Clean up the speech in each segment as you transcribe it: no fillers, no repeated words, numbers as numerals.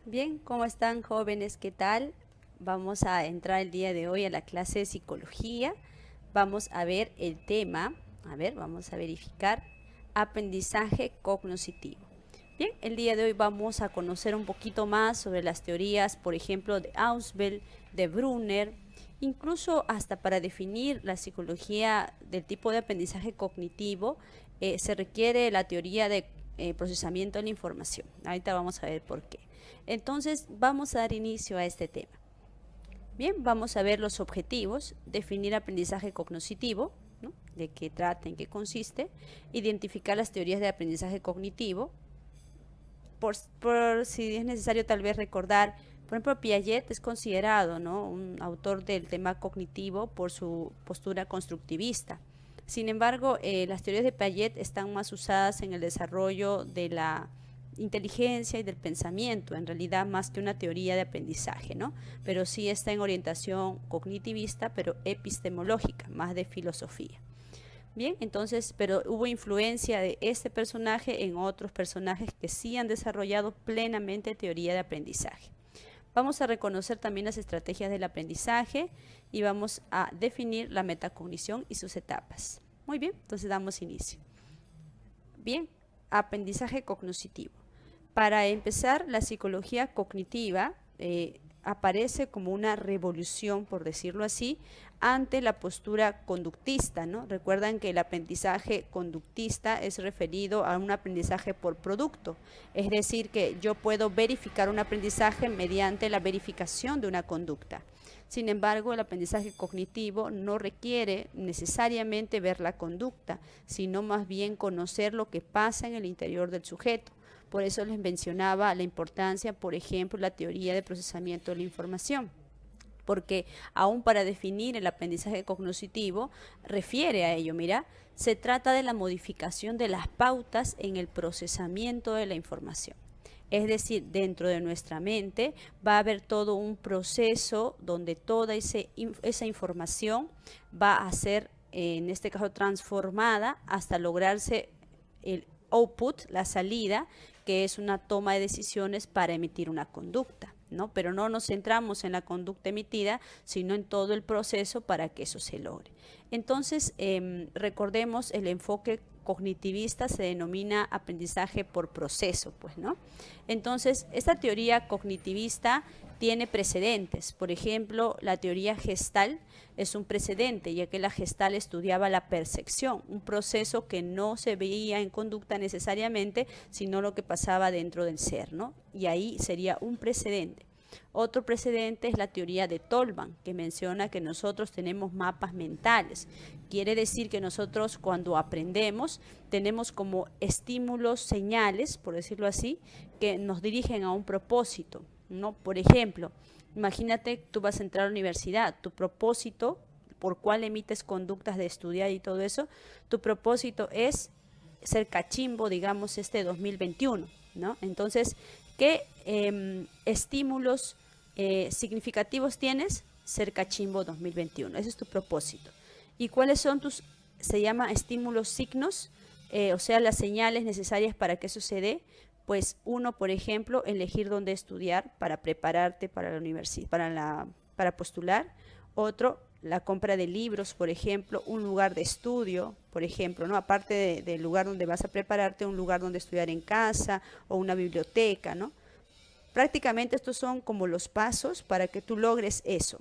Bien, ¿cómo están jóvenes? ¿Qué tal? Vamos a entrar el día de hoy a la clase de psicología. Vamos a ver el tema, vamos a verificar aprendizaje cognoscitivo. Bien, el día de hoy vamos a conocer un poquito más sobre las teorías, por ejemplo, de Ausubel, de Brunner, incluso hasta para definir la psicología del tipo de aprendizaje cognitivo, se requiere la teoría de procesamiento de la información. Ahorita vamos a ver por qué. Entonces, vamos a dar inicio a este tema. Bien, vamos a ver los objetivos, definir aprendizaje cognoscitivo, ¿no? De qué trata, en qué consiste, identificar las teorías de aprendizaje cognitivo, por si es necesario tal vez recordar, por ejemplo, Piaget es considerado, ¿no?, un autor del tema cognitivo por su postura constructivista. Sin embargo, las teorías de Piaget están más usadas en el desarrollo de la inteligencia y del pensamiento, en realidad más que una teoría de aprendizaje, ¿no? Pero sí está en orientación cognitivista, pero epistemológica, más de filosofía. Bien, entonces, pero hubo influencia de este personaje en otros personajes que sí han desarrollado plenamente teoría de aprendizaje. Vamos a reconocer también las estrategias del aprendizaje y vamos a definir la metacognición y sus etapas. Muy bien, entonces damos inicio. Bien, aprendizaje cognoscitivo. Para empezar, la psicología cognitiva aparece como una revolución, por decirlo así, ante la postura conductista, ¿no? Recuerdan que el aprendizaje conductista es referido a un aprendizaje por producto, es decir, que yo puedo verificar un aprendizaje mediante la verificación de una conducta. Sin embargo, el aprendizaje cognitivo no requiere necesariamente ver la conducta, sino más bien conocer lo que pasa en el interior del sujeto. Por eso les mencionaba la importancia, por ejemplo, la teoría de procesamiento de la información, porque aún para definir el aprendizaje cognoscitivo refiere a ello. Mira, se trata de la modificación de las pautas en el procesamiento de la información. Es decir, dentro de nuestra mente va a haber todo un proceso donde toda esa información va a ser, en este caso, transformada hasta lograrse el output, la salida, que es una toma de decisiones para emitir una conducta, ¿no? Pero no nos centramos en la conducta emitida, sino en todo el proceso para que eso se logre. Entonces, recordemos, el enfoque cognitivista se denomina aprendizaje por proceso, pues, ¿no? Entonces, esta teoría cognitivista tiene precedentes. Por ejemplo, la teoría gestal es un precedente, ya que la gestal estudiaba la percepción, un proceso que no se veía en conducta necesariamente, sino lo que pasaba dentro del ser, ¿no? Y ahí sería un precedente. Otro precedente es la teoría de Tolman, que menciona que nosotros tenemos mapas mentales. Quiere decir que nosotros, cuando aprendemos, tenemos como estímulos, señales, por decirlo así, que nos dirigen a un propósito, ¿no? Por ejemplo, imagínate, tú vas a entrar a la universidad, tu propósito, por cuál emites conductas de estudiar y todo eso, tu propósito es ser cachimbo, digamos, este 2021, ¿no? Entonces, ¿qué estímulos significativos tienes? Ser cachimbo 2021, ese es tu propósito. ¿Y cuáles son tus, se llama estímulos signos, o sea, las señales necesarias para que eso se dé? Pues uno, por ejemplo, elegir dónde estudiar para prepararte para la universidad, para postular. Otro, la compra de libros, por ejemplo, un lugar de estudio, por ejemplo, ¿no? Aparte del lugar donde vas a prepararte, un lugar donde estudiar en casa o una biblioteca, ¿no? Prácticamente estos son como los pasos para que tú logres eso.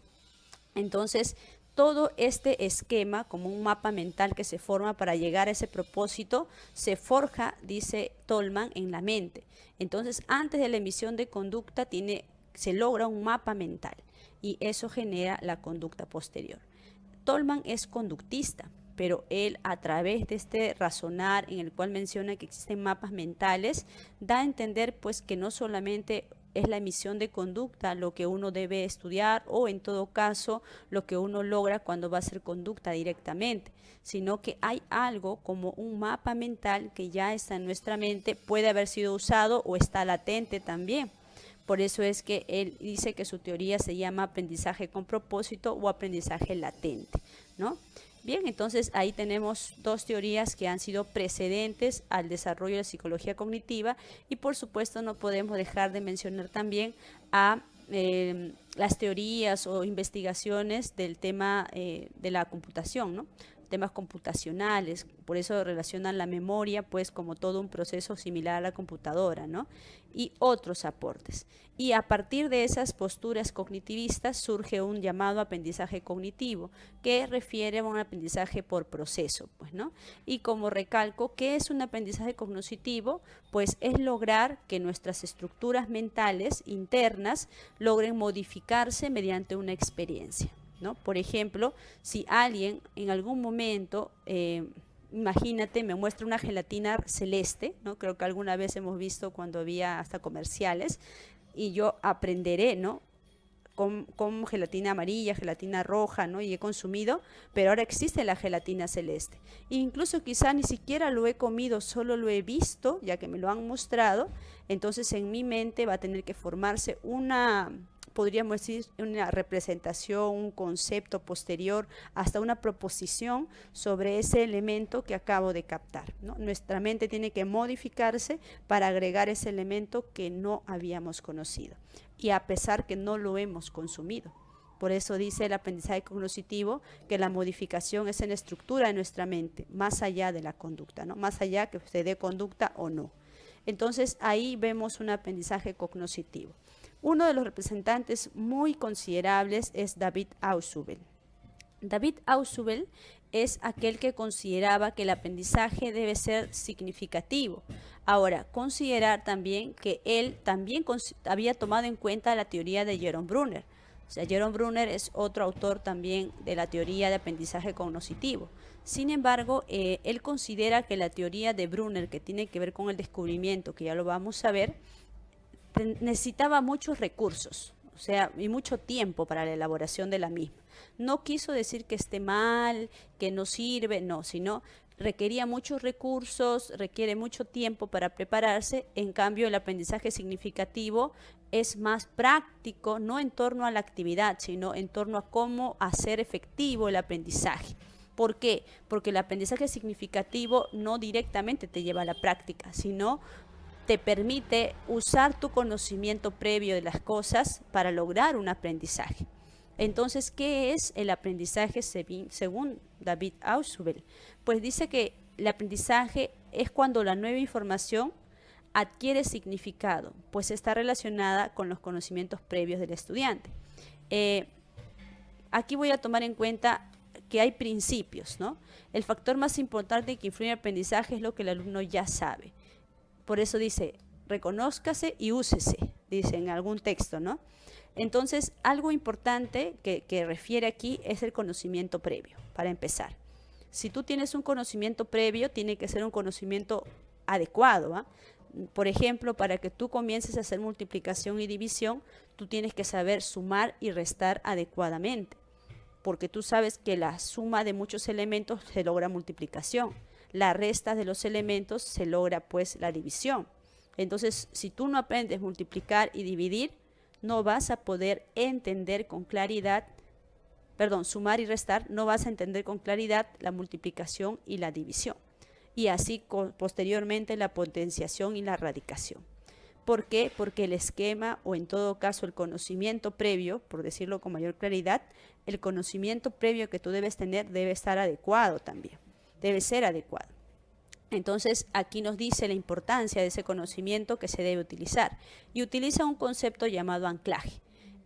Entonces, todo este esquema, como un mapa mental que se forma para llegar a ese propósito, se forja, dice Tolman, en la mente. Entonces, antes de la emisión de conducta, se logra un mapa mental y eso genera la conducta posterior. Tolman es conductista, pero él, a través de este razonar en el cual menciona que existen mapas mentales, da a entender pues que no solamente es la emisión de conducta lo que uno debe estudiar, o en todo caso lo que uno logra cuando va a hacer conducta directamente, sino que hay algo como un mapa mental que ya está en nuestra mente, puede haber sido usado o está latente también. Por eso es que él dice que su teoría se llama aprendizaje con propósito o aprendizaje latente, ¿no? Bien, entonces ahí tenemos dos teorías que han sido precedentes al desarrollo de la psicología cognitiva y por supuesto no podemos dejar de mencionar también a las teorías o investigaciones del tema de la computación, ¿no? Temas computacionales, por eso relacionan la memoria pues como todo un proceso similar a la computadora, ¿no? Y otros aportes. Y a partir de esas posturas cognitivistas surge un llamado aprendizaje cognitivo, que refiere a un aprendizaje por proceso, pues, ¿no? Y como recalco, ¿qué es un aprendizaje cognitivo? Pues es lograr que nuestras estructuras mentales internas logren modificarse mediante una experiencia, ¿no? Por ejemplo, si alguien en algún momento, imagínate, me muestra una gelatina celeste, ¿no? Creo que alguna vez hemos visto cuando había hasta comerciales, y yo aprenderé, ¿no? Con gelatina amarilla, gelatina roja, ¿no? Y he consumido, pero ahora existe la gelatina celeste. E incluso quizá ni siquiera lo he comido, solo lo he visto, ya que me lo han mostrado, entonces en mi mente va a tener que formarse podríamos decir, una representación, un concepto posterior, hasta una proposición sobre ese elemento que acabo de captar, ¿no? Nuestra mente tiene que modificarse para agregar ese elemento que no habíamos conocido, y a pesar que no lo hemos consumido. Por eso dice el aprendizaje cognitivo que la modificación es en la estructura de nuestra mente, más allá de la conducta, ¿no? Más allá que se dé conducta o no. Entonces ahí vemos un aprendizaje cognitivo. Uno de los representantes muy considerables es David Ausubel. David Ausubel es aquel que consideraba que el aprendizaje debe ser significativo. Ahora, considerar también que él también había tomado en cuenta la teoría de Jerome Bruner. O sea, Jerome Bruner es otro autor también de la teoría de aprendizaje cognitivo. Sin embargo, él considera que la teoría de Bruner, que tiene que ver con el descubrimiento, que ya lo vamos a ver, necesitaba muchos recursos, o sea, y mucho tiempo para la elaboración de la misma. No quiso decir que esté mal, que no sirve, no, sino requería muchos recursos, requiere mucho tiempo para prepararse. En cambio, el aprendizaje significativo es más práctico, no en torno a la actividad, sino en torno a cómo hacer efectivo el aprendizaje. ¿Por qué? Porque el aprendizaje significativo no directamente te lleva a la práctica, sino te permite usar tu conocimiento previo de las cosas para lograr un aprendizaje. Entonces, ¿qué es el aprendizaje según David Ausubel? Pues dice que el aprendizaje es cuando la nueva información adquiere significado, pues está relacionada con los conocimientos previos del estudiante. Aquí voy a tomar en cuenta que hay principios, ¿no? El factor más importante que influye en el aprendizaje es lo que el alumno ya sabe. Por eso dice, reconózcase y úsese, dice en algún texto, ¿no? Entonces, algo importante que refiere aquí es el conocimiento previo, para empezar. Si tú tienes un conocimiento previo, tiene que ser un conocimiento adecuado, ¿eh? Por ejemplo, para que tú comiences a hacer multiplicación y división, tú tienes que saber sumar y restar adecuadamente, porque tú sabes que la suma de muchos elementos se logra multiplicación. La resta de los elementos se logra pues la división. Entonces, si tú no aprendes multiplicar y dividir, no vas a poder entender con claridad, sumar y restar, no vas a entender con claridad la multiplicación y la división. Y así posteriormente la potenciación y la radicación. ¿Por qué? Porque el esquema, o en todo caso el conocimiento previo, por decirlo con mayor claridad, el conocimiento previo que tú debes tener debe estar adecuado también. Debe ser adecuado. Entonces, aquí nos dice la importancia de ese conocimiento que se debe utilizar. Y utiliza un concepto llamado anclaje.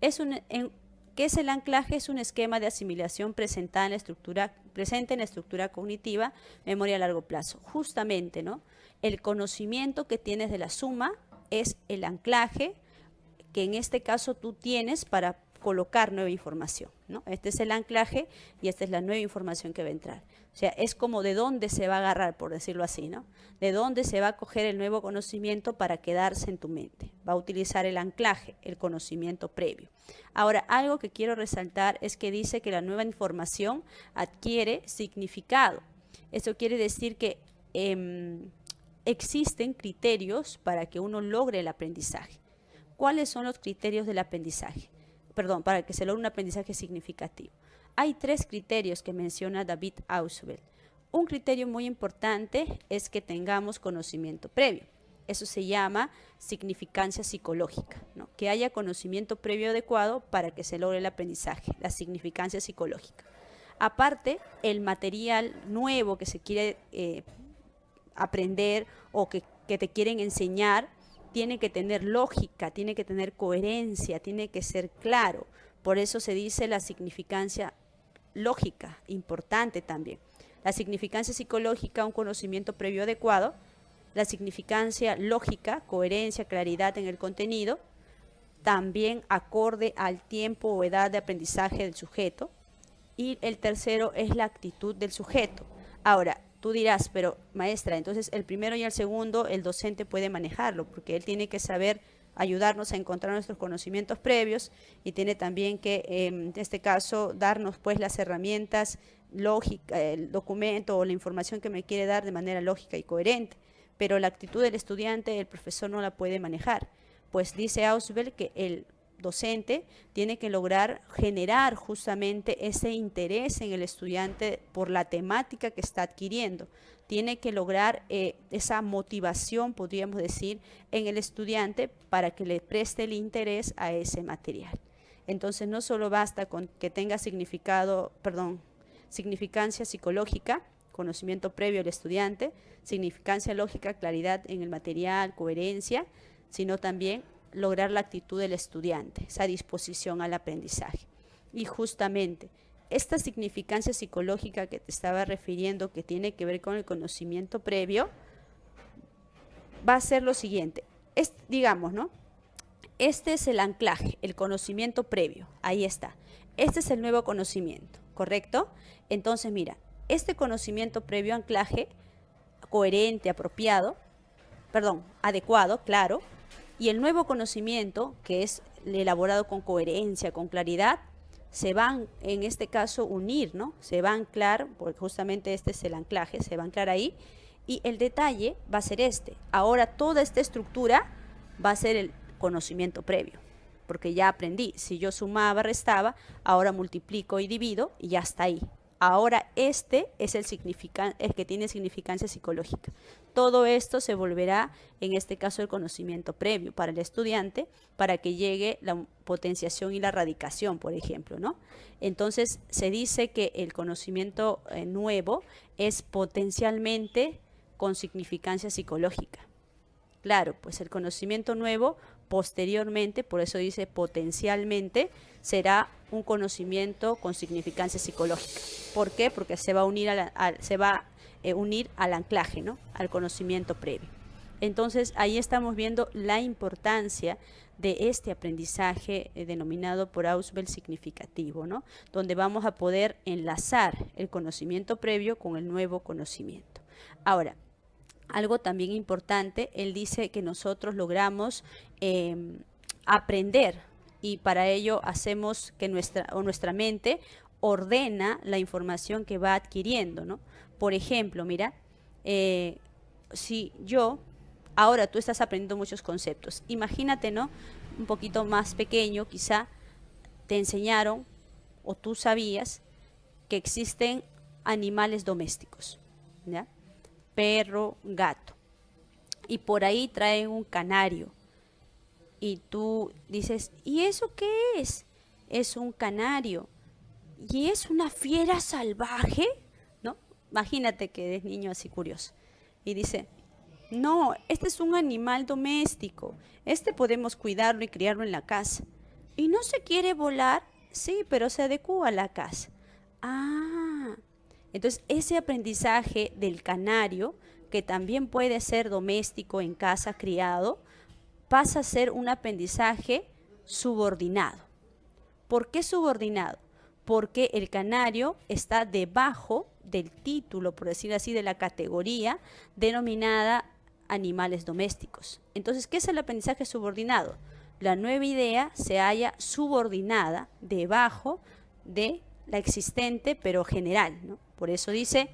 ¿Qué es el anclaje? Es un esquema de asimilación presente en la estructura cognitiva, memoria a largo plazo. Justamente, ¿no? El conocimiento que tienes de la suma es el anclaje que en este caso tú tienes para colocar nueva información, ¿no? Este es el anclaje y esta es la nueva información que va a entrar. O sea, es como de dónde se va a agarrar, por decirlo así, ¿no? De dónde se va a coger el nuevo conocimiento para quedarse en tu mente. Va a utilizar el anclaje, el conocimiento previo. Ahora, algo que quiero resaltar es que dice que la nueva información adquiere significado. Eso quiere decir que existen criterios para que uno logre el aprendizaje. ¿Cuáles son los criterios del aprendizaje? Para que se logre un aprendizaje significativo. hay 3 criterios que menciona David Ausubel. Un criterio muy importante es que tengamos conocimiento previo. Eso se llama significancia psicológica, ¿no? Que haya conocimiento previo adecuado para que se logre el aprendizaje, la significancia psicológica. Aparte, el material nuevo que se quiere aprender o que te quieren enseñar tiene que tener lógica, tiene que tener coherencia, tiene que ser claro. Por eso se dice la significancia lógica, importante también. La significancia psicológica, un conocimiento previo adecuado. La significancia lógica, coherencia, claridad en el contenido, también acorde al tiempo o edad de aprendizaje del sujeto. Y el tercero es la actitud del sujeto. Ahora, tú dirás, pero maestra, entonces el primero y el segundo el docente puede manejarlo, porque él tiene que saber ayudarnos a encontrar nuestros conocimientos previos y tiene también que, en este caso, darnos pues las herramientas lógicas, el documento o la información que me quiere dar de manera lógica y coherente. Pero la actitud del estudiante, el profesor no la puede manejar. Pues dice Ausubel que el docente tiene que lograr generar justamente ese interés en el estudiante por la temática que está adquiriendo. Tiene que lograr esa motivación, podríamos decir, en el estudiante para que le preste el interés a ese material. Entonces no solo basta con que tenga significancia psicológica, conocimiento previo al estudiante, significancia lógica, claridad en el material, coherencia, sino también lograr la actitud del estudiante, esa disposición al aprendizaje. Y justamente esta significancia psicológica que te estaba refiriendo, que tiene que ver con el conocimiento previo, va a ser lo siguiente. Digamos, ¿no? Este es el anclaje, el conocimiento previo, ahí está. Este es el nuevo conocimiento, ¿correcto? Entonces, mira, este conocimiento previo anclaje, coherente, adecuado, claro, y el nuevo conocimiento, que es elaborado con coherencia, con claridad, se van, en este caso, unir, ¿no? Se va a anclar, porque justamente este es el anclaje, se va a anclar ahí, y el detalle va a ser este. Ahora toda esta estructura va a ser el conocimiento previo, porque ya aprendí, si yo sumaba, restaba, ahora multiplico y divido, y ya está ahí. Ahora este es el que tiene significancia psicológica. Todo esto se volverá, en este caso, el conocimiento previo para el estudiante, para que llegue la potenciación y la radicación, por ejemplo, ¿no? Entonces, se dice que el conocimiento nuevo es potencialmente con significancia psicológica. Claro, pues el conocimiento nuevo posteriormente, por eso dice potencialmente, será un conocimiento con significancia psicológica. ¿Por qué? Porque se va a unir unir al anclaje, ¿no? Al conocimiento previo. Entonces, ahí estamos viendo la importancia de este aprendizaje denominado por Ausubel significativo, ¿no? Donde vamos a poder enlazar el conocimiento previo con el nuevo conocimiento. Ahora, algo también importante, él dice que nosotros logramos aprender y para ello hacemos que nuestra mente ordena la información que va adquiriendo, ¿no? Por ejemplo, mira, si ahora tú estás aprendiendo muchos conceptos, imagínate, ¿no? Un poquito más pequeño, quizá te enseñaron o tú sabías que existen animales domésticos, ¿ya? Perro, gato, y por ahí traen un canario y tú dices, ¿y eso qué es? Es un canario y es una fiera salvaje, ¿no? Imagínate que eres niño así curioso y dice, no, este es un animal doméstico, este podemos cuidarlo y criarlo en la casa. ¿Y no se quiere volar? Sí, pero se adecúa a la casa. Ah, entonces ese aprendizaje del canario, que también puede ser doméstico en casa, criado, pasa a ser un aprendizaje subordinado. ¿Por qué subordinado? Porque el canario está debajo del título, por decir así, de la categoría denominada animales domésticos. Entonces, ¿qué es el aprendizaje subordinado? La nueva idea se halla subordinada debajo de la existente, pero general, ¿no? Por eso dice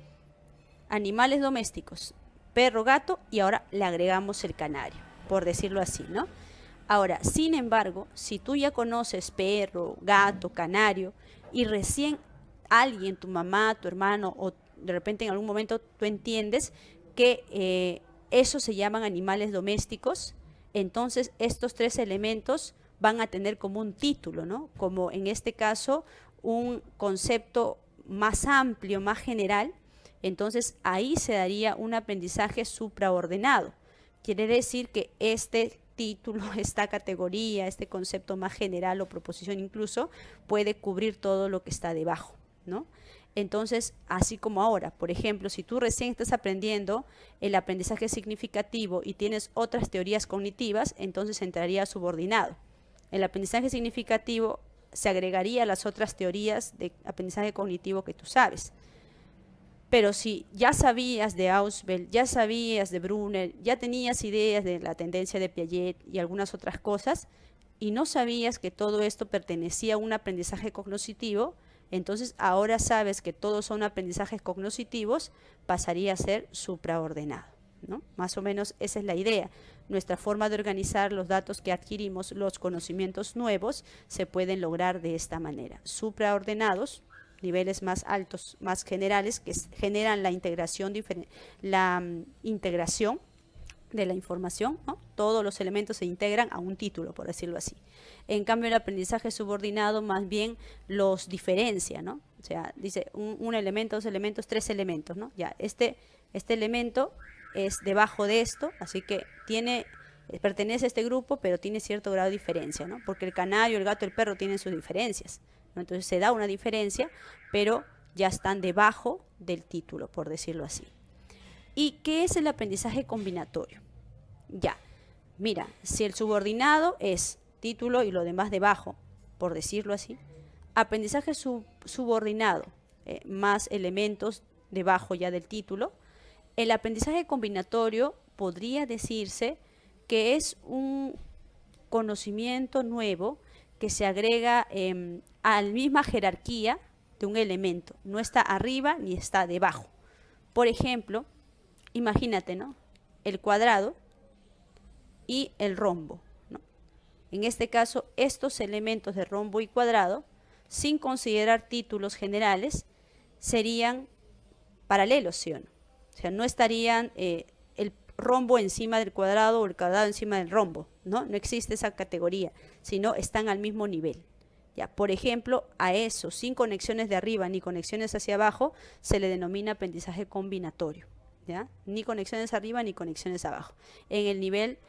animales domésticos, perro, gato, y ahora le agregamos el canario, por decirlo así, ¿no? Ahora, sin embargo, si tú ya conoces perro, gato, canario, y recién alguien, tu mamá, tu hermano, o de repente en algún momento tú entiendes que eso se llaman animales domésticos, entonces estos tres elementos van a tener como un título, ¿no? Como en este caso un concepto más amplio, más general, entonces ahí se daría un aprendizaje supraordenado. Quiere decir que este título, esta categoría, este concepto más general o proposición incluso, puede cubrir todo lo que está debajo, ¿no? Entonces, así como ahora, por ejemplo, si tú recién estás aprendiendo el aprendizaje significativo y tienes otras teorías cognitivas, entonces entraría subordinado. El aprendizaje significativo se agregaría a las otras teorías de aprendizaje cognitivo que tú sabes. Pero si ya sabías de Ausubel, ya sabías de Brunner, ya tenías ideas de la tendencia de Piaget y algunas otras cosas, y no sabías que todo esto pertenecía a un aprendizaje cognitivo, entonces ahora sabes que todos son aprendizajes cognitivos, pasaría a ser supraordenado, ¿no? Más o menos esa es la idea. Nuestra forma de organizar los datos que adquirimos, los conocimientos nuevos, se pueden lograr de esta manera. Supraordenados, niveles más altos, más generales, que generan la integración de la información, ¿no? Todos los elementos se integran a un título, por decirlo así. En cambio, el aprendizaje subordinado más bien los diferencia, ¿no? O sea, dice un elemento, dos elementos, tres elementos, ¿no? Ya, este elemento es debajo de esto, así que pertenece a este grupo, pero tiene cierto grado de diferencia, ¿no? Porque el canario, el gato, el perro tienen sus diferencias, ¿no? Entonces se da una diferencia, pero ya están debajo del título, por decirlo así. ¿Y qué es el aprendizaje combinatorio? Ya, mira, si el subordinado es título y lo demás debajo, por decirlo así, aprendizaje subordinado más elementos debajo ya del título, el aprendizaje combinatorio podría decirse que es un conocimiento nuevo que se agrega a la misma jerarquía de un elemento, no está arriba ni está debajo. Por ejemplo, imagínate, ¿no? El cuadrado y el rombo, ¿no? En este caso, estos elementos de rombo y cuadrado, sin considerar títulos generales, serían paralelos, ¿sí o no? O sea, no estarían el rombo encima del cuadrado o el cuadrado encima del rombo, ¿no? No existe esa categoría, sino están al mismo nivel. Ya, por ejemplo, a eso, sin conexiones de arriba ni conexiones hacia abajo, se le denomina aprendizaje combinatorio. ¿Ya? Ni conexiones arriba ni conexiones abajo, en el nivel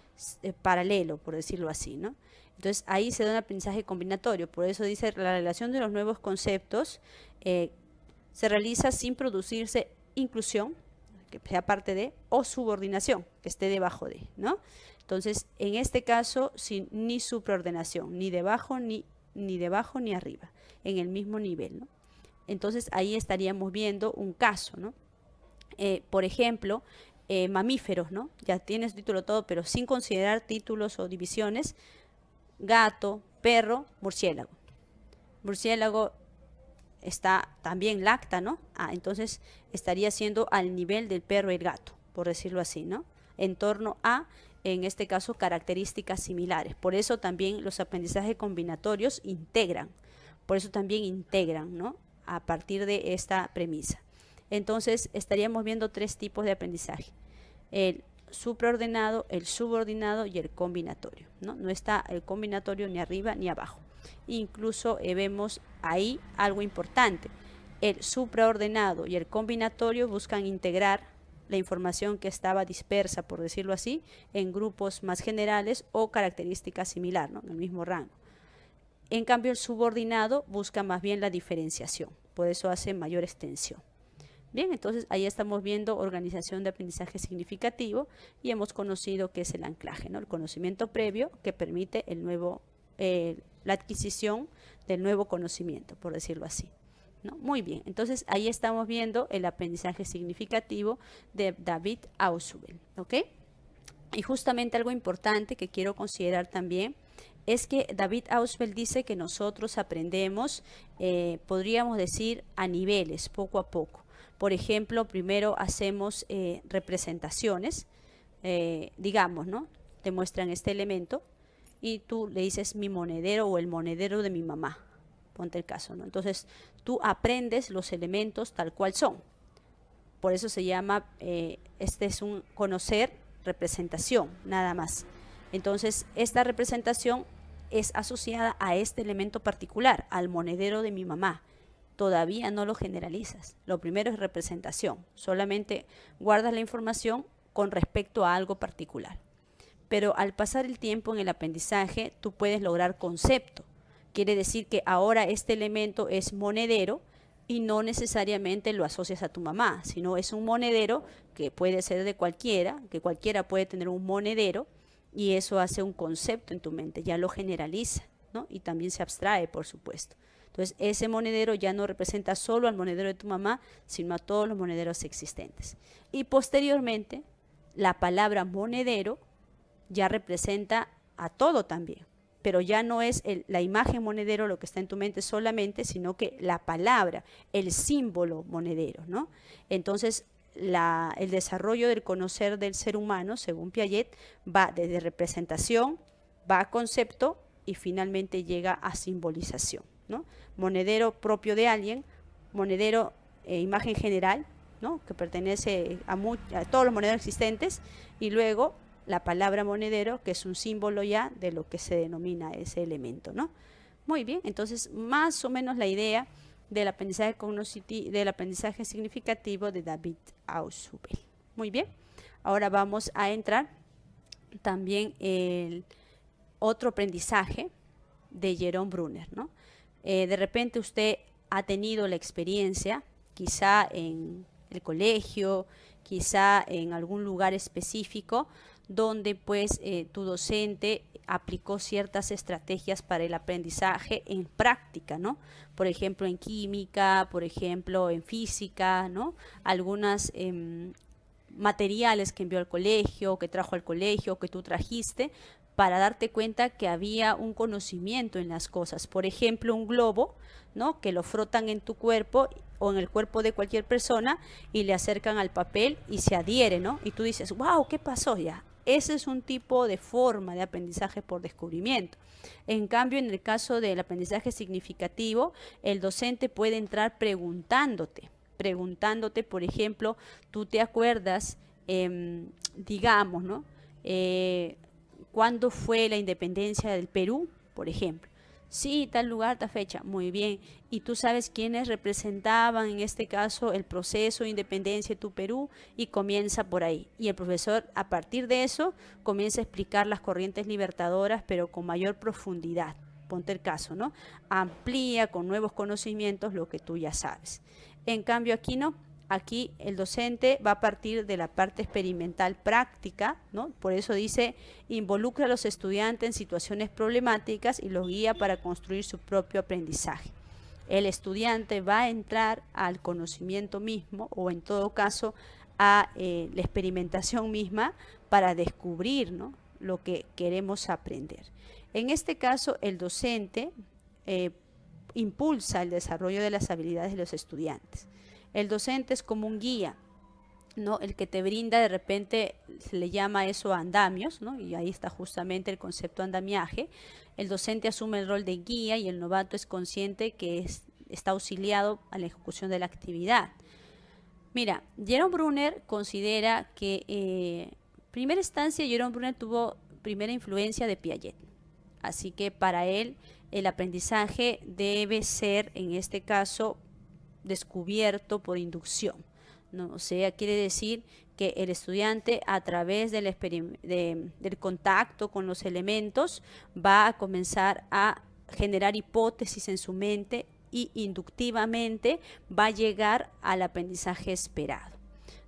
paralelo, por decirlo así, ¿no? Entonces ahí se da un aprendizaje combinatorio, por eso dice la relación de los nuevos conceptos se realiza sin producirse inclusión, que sea parte de, o subordinación, que esté debajo de, ¿no? Entonces, en este caso, sin ni supraordenación, ni debajo ni arriba, en el mismo nivel, ¿no? Entonces ahí estaríamos viendo un caso, ¿no? Por ejemplo, mamíferos, ¿no? Ya tienes título todo, pero sin considerar títulos o divisiones, gato, perro, murciélago. Murciélago está también lacta, ¿no? Entonces estaría siendo al nivel del perro y el gato, por decirlo así, ¿no? En torno a, en este caso, características similares. Por eso también los aprendizajes combinatorios integran, ¿no? A partir de esta premisa. Entonces estaríamos viendo tres tipos de aprendizaje: el supraordenado, el subordinado y el combinatorio, ¿no? No está el combinatorio ni arriba ni abajo. Incluso vemos ahí algo importante: el supraordenado y el combinatorio buscan integrar la información que estaba dispersa, por decirlo así, en grupos más generales o características similares, ¿no? En el mismo rango. En cambio, el subordinado busca más bien la diferenciación, por eso hace mayor extensión. Bien, entonces ahí estamos viendo organización de aprendizaje significativo y hemos conocido qué es el anclaje, ¿no? El conocimiento previo que permite la adquisición del nuevo conocimiento, por decirlo así, ¿no? Muy bien, entonces ahí estamos viendo el aprendizaje significativo de David Ausubel, ¿ok? Y justamente algo importante que quiero considerar también es que David Ausubel dice que nosotros aprendemos, podríamos decir, a niveles, poco a poco. Por ejemplo, primero hacemos representaciones, digamos, ¿no? Te muestran este elemento y tú le dices mi monedero o el monedero de mi mamá. ponte el caso, ¿no? Entonces, tú aprendes los elementos tal cual son. Por eso se llama, este es un conocer representación, nada más. Entonces, esta representación es asociada a este elemento particular, al monedero de mi mamá. Todavía no lo generalizas. Lo primero es representación. Solamente guardas la información con respecto a algo particular. Pero al pasar el tiempo en el aprendizaje, tú puedes lograr concepto. Quiere decir que ahora este elemento es monedero y no necesariamente lo asocias a tu mamá, sino es un monedero que puede ser de cualquiera, que cualquiera puede tener un monedero, y eso hace un concepto en tu mente, ya lo generaliza, ¿no? Y también se abstrae, por supuesto. Entonces, ese monedero ya no representa solo al monedero de tu mamá, sino a todos los monederos existentes. Y posteriormente, la palabra monedero ya representa a todo también, pero ya no es la imagen monedero lo que está en tu mente solamente, sino que la palabra, el símbolo monedero, ¿no? Entonces, el desarrollo del conocer del ser humano, según Piaget, va desde representación, va a concepto y finalmente llega a simbolización, ¿no? Monedero propio de alguien, monedero imagen general, ¿no? Que pertenece a todos los monederos existentes, y luego la palabra monedero, que es un símbolo ya de lo que se denomina ese elemento, ¿no? Muy bien, entonces más o menos la idea del aprendizaje significativo de David Ausubel. Muy bien, ahora vamos a entrar también el otro aprendizaje de Jerome Bruner, ¿no? De repente usted ha tenido la experiencia, quizá en el colegio, quizá en algún lugar específico, donde pues tu docente aplicó ciertas estrategias para el aprendizaje en práctica, ¿no? Por ejemplo, en química, por ejemplo, en física, ¿no? Algunas materiales que envió al colegio, que trajo al colegio, que tú trajiste, para darte cuenta que había un conocimiento en las cosas. Por ejemplo, un globo, ¿no? Que lo frotan en tu cuerpo o en el cuerpo de cualquier persona y le acercan al papel y se adhiere, ¿no? Y tú dices, wow, ¿qué pasó ya? Ese es un tipo de forma de aprendizaje por descubrimiento. En cambio, en el caso del aprendizaje significativo, el docente puede entrar preguntándote, por ejemplo, tú te acuerdas, digamos, ¿no? ¿Cuándo fue la independencia del Perú, por ejemplo? Sí, tal lugar, tal fecha. Muy bien. ¿Y tú sabes quiénes representaban en este caso el proceso de independencia de tu Perú? Y comienza por ahí. Y el profesor, a partir de eso, comienza a explicar las corrientes libertadoras, pero con mayor profundidad. Ponte el caso, ¿no? Amplía con nuevos conocimientos lo que tú ya sabes. En cambio, aquí no. Aquí el docente va a partir de la parte experimental práctica, ¿no? Por eso dice, involucra a los estudiantes en situaciones problemáticas y los guía para construir su propio aprendizaje. El estudiante va a entrar al conocimiento mismo, o en todo caso a la experimentación misma, para descubrir, ¿no? Lo que queremos aprender. En este caso, el docente impulsa el desarrollo de las habilidades de los estudiantes. El docente es como un guía, ¿no? El que te brinda, de repente se le llama eso andamios, ¿no? Y ahí está justamente el concepto andamiaje. El docente asume el rol de guía y el novato es consciente que está auxiliado a la ejecución de la actividad. Mira, Jerome Bruner considera que primera instancia Jerome Bruner tuvo primera influencia de Piaget. Así que para él el aprendizaje debe ser, en este caso, descubierto por inducción, ¿no? O sea, quiere decir que el estudiante, a través del contacto con los elementos, va a comenzar a generar hipótesis en su mente y inductivamente va a llegar al aprendizaje esperado,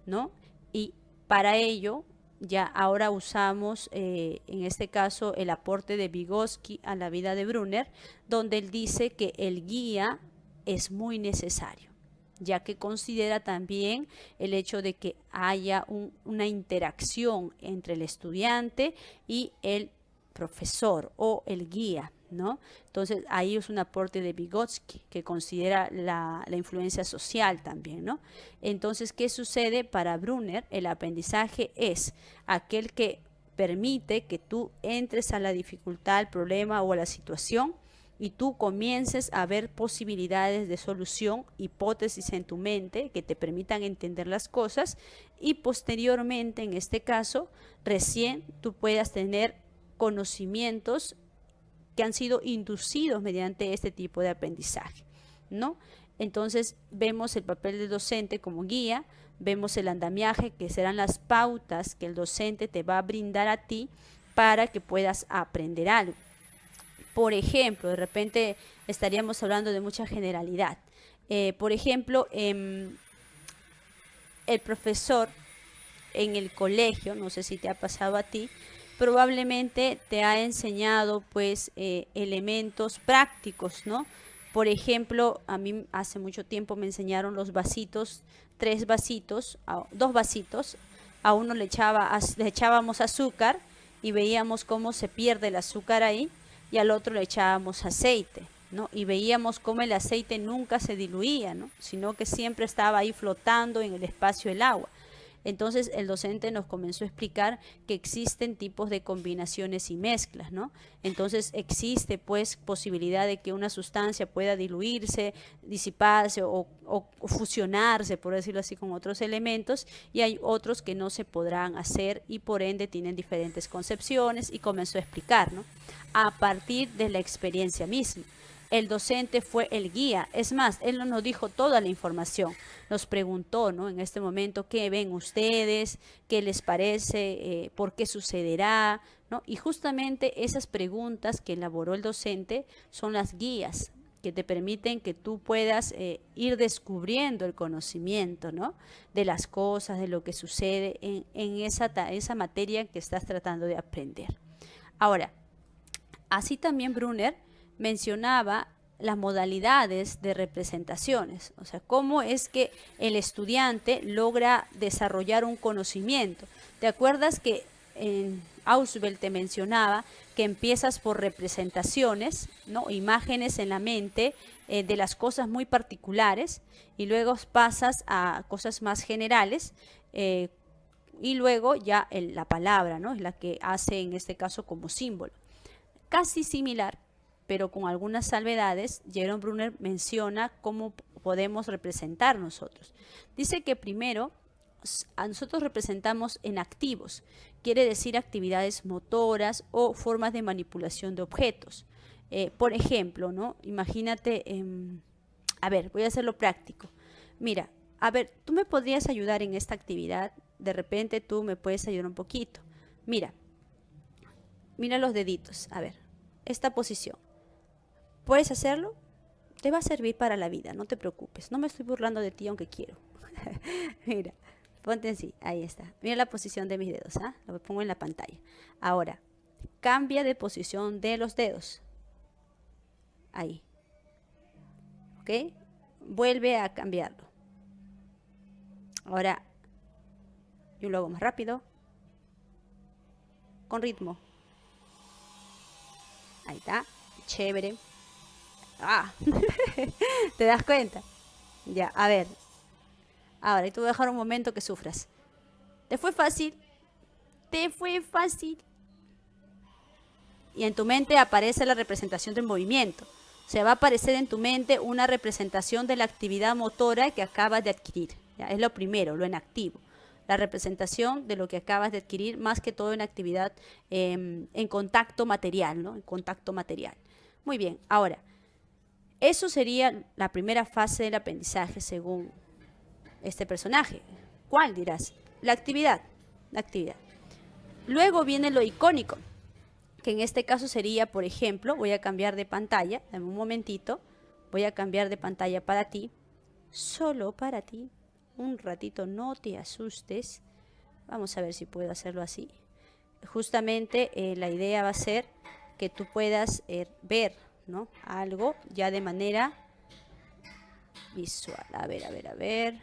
¿no? Y para ello, ya ahora usamos, en este caso, el aporte de Vygotsky a la vida de Bruner, donde él dice que el guía es muy necesario, ya que considera también el hecho de que haya una interacción entre el estudiante y el profesor o el guía, ¿no? Entonces ahí es un aporte de Vygotsky, que considera la influencia social también, ¿no? Entonces, ¿qué sucede para Bruner? El aprendizaje es aquel que permite que tú entres a la dificultad, al problema o a la situación y tú comiences a ver posibilidades de solución, hipótesis en tu mente que te permitan entender las cosas, y posteriormente, en este caso, recién tú puedas tener conocimientos que han sido inducidos mediante este tipo de aprendizaje, ¿no? Entonces vemos el papel del docente como guía, vemos el andamiaje, que serán las pautas que el docente te va a brindar a ti para que puedas aprender algo. Por ejemplo, de repente estaríamos hablando de mucha generalidad. Por ejemplo, el profesor en el colegio, no sé si te ha pasado a ti, probablemente te ha enseñado pues elementos prácticos, ¿no? Por ejemplo, a mí hace mucho tiempo me enseñaron los vasitos, 3 vasitos, 2 vasitos, a uno le echábamos azúcar y veíamos cómo se pierde el azúcar ahí, y al otro le echábamos aceite, ¿no? Y veíamos cómo el aceite nunca se diluía, ¿no? Sino que siempre estaba ahí flotando en el espacio del agua. Entonces el docente nos comenzó a explicar que existen tipos de combinaciones y mezclas, ¿no? Entonces existe pues posibilidad de que una sustancia pueda diluirse, disiparse o fusionarse, por decirlo así, con otros elementos, y hay otros que no se podrán hacer y por ende tienen diferentes concepciones, y comenzó a explicar, ¿no? A partir de la experiencia misma. El docente fue el guía, es más, él no nos dijo toda la información, nos preguntó, ¿no? En este momento, ¿qué ven ustedes? ¿Qué les parece? ¿Por qué sucederá? ¿No? Y justamente esas preguntas que elaboró el docente son las guías que te permiten que tú puedas ir descubriendo el conocimiento, ¿no? De las cosas, de lo que sucede en esa materia que estás tratando de aprender. Ahora, así también Brunner mencionaba las modalidades de representaciones, o sea, cómo es que el estudiante logra desarrollar un conocimiento. ¿Te acuerdas que en Ausubel te mencionaba que empiezas por representaciones, ¿no? Imágenes en la mente de las cosas muy particulares, y luego pasas a cosas más generales, y luego ya la palabra, ¿no? Es la que hace en este caso como símbolo. Casi similar, pero con algunas salvedades. Jerome Brunner menciona cómo podemos representar nosotros. Dice que primero a nosotros representamos en activos, quiere decir actividades motoras o formas de manipulación de objetos. Por ejemplo, ¿no? Imagínate, a ver, voy a hacerlo práctico. Mira, a ver, tú me podrías ayudar en esta actividad, de repente tú me puedes ayudar un poquito. Mira los deditos, a ver, esta posición. ¿Puedes hacerlo? Te va a servir para la vida, no te preocupes. No me estoy burlando de ti, aunque quiero. Mira, ponte así, ahí está. Mira la posición de mis dedos, ¿ah? Lo pongo en la pantalla. Ahora, cambia de posición de los dedos. Ahí. ¿Ok? Vuelve a cambiarlo. Ahora, yo lo hago más rápido. Con ritmo. Ahí está, chévere. Ah, ¿te das cuenta? Ya, a ver. Ahora, y te voy a dejar un momento que sufras. ¿Te fue fácil? ¿Te fue fácil? Y en tu mente aparece la representación del movimiento. O sea, va a aparecer en tu mente una representación de la actividad motora que acabas de adquirir. ¿Ya? Es lo primero, lo en activo. La representación de lo que acabas de adquirir, más que todo en actividad en contacto material, ¿no? En contacto material. Muy bien, ahora, eso sería la primera fase del aprendizaje según este personaje. ¿Cuál dirás? La actividad. Luego viene lo icónico, que en este caso sería, por ejemplo, voy a cambiar de pantalla, dame un momentito, voy a cambiar de pantalla para ti, solo para ti. Un ratito, no te asustes. Vamos a ver si puedo hacerlo así. Justamente la idea va a ser que tú puedas ver, ¿no? Algo ya de manera visual. A ver.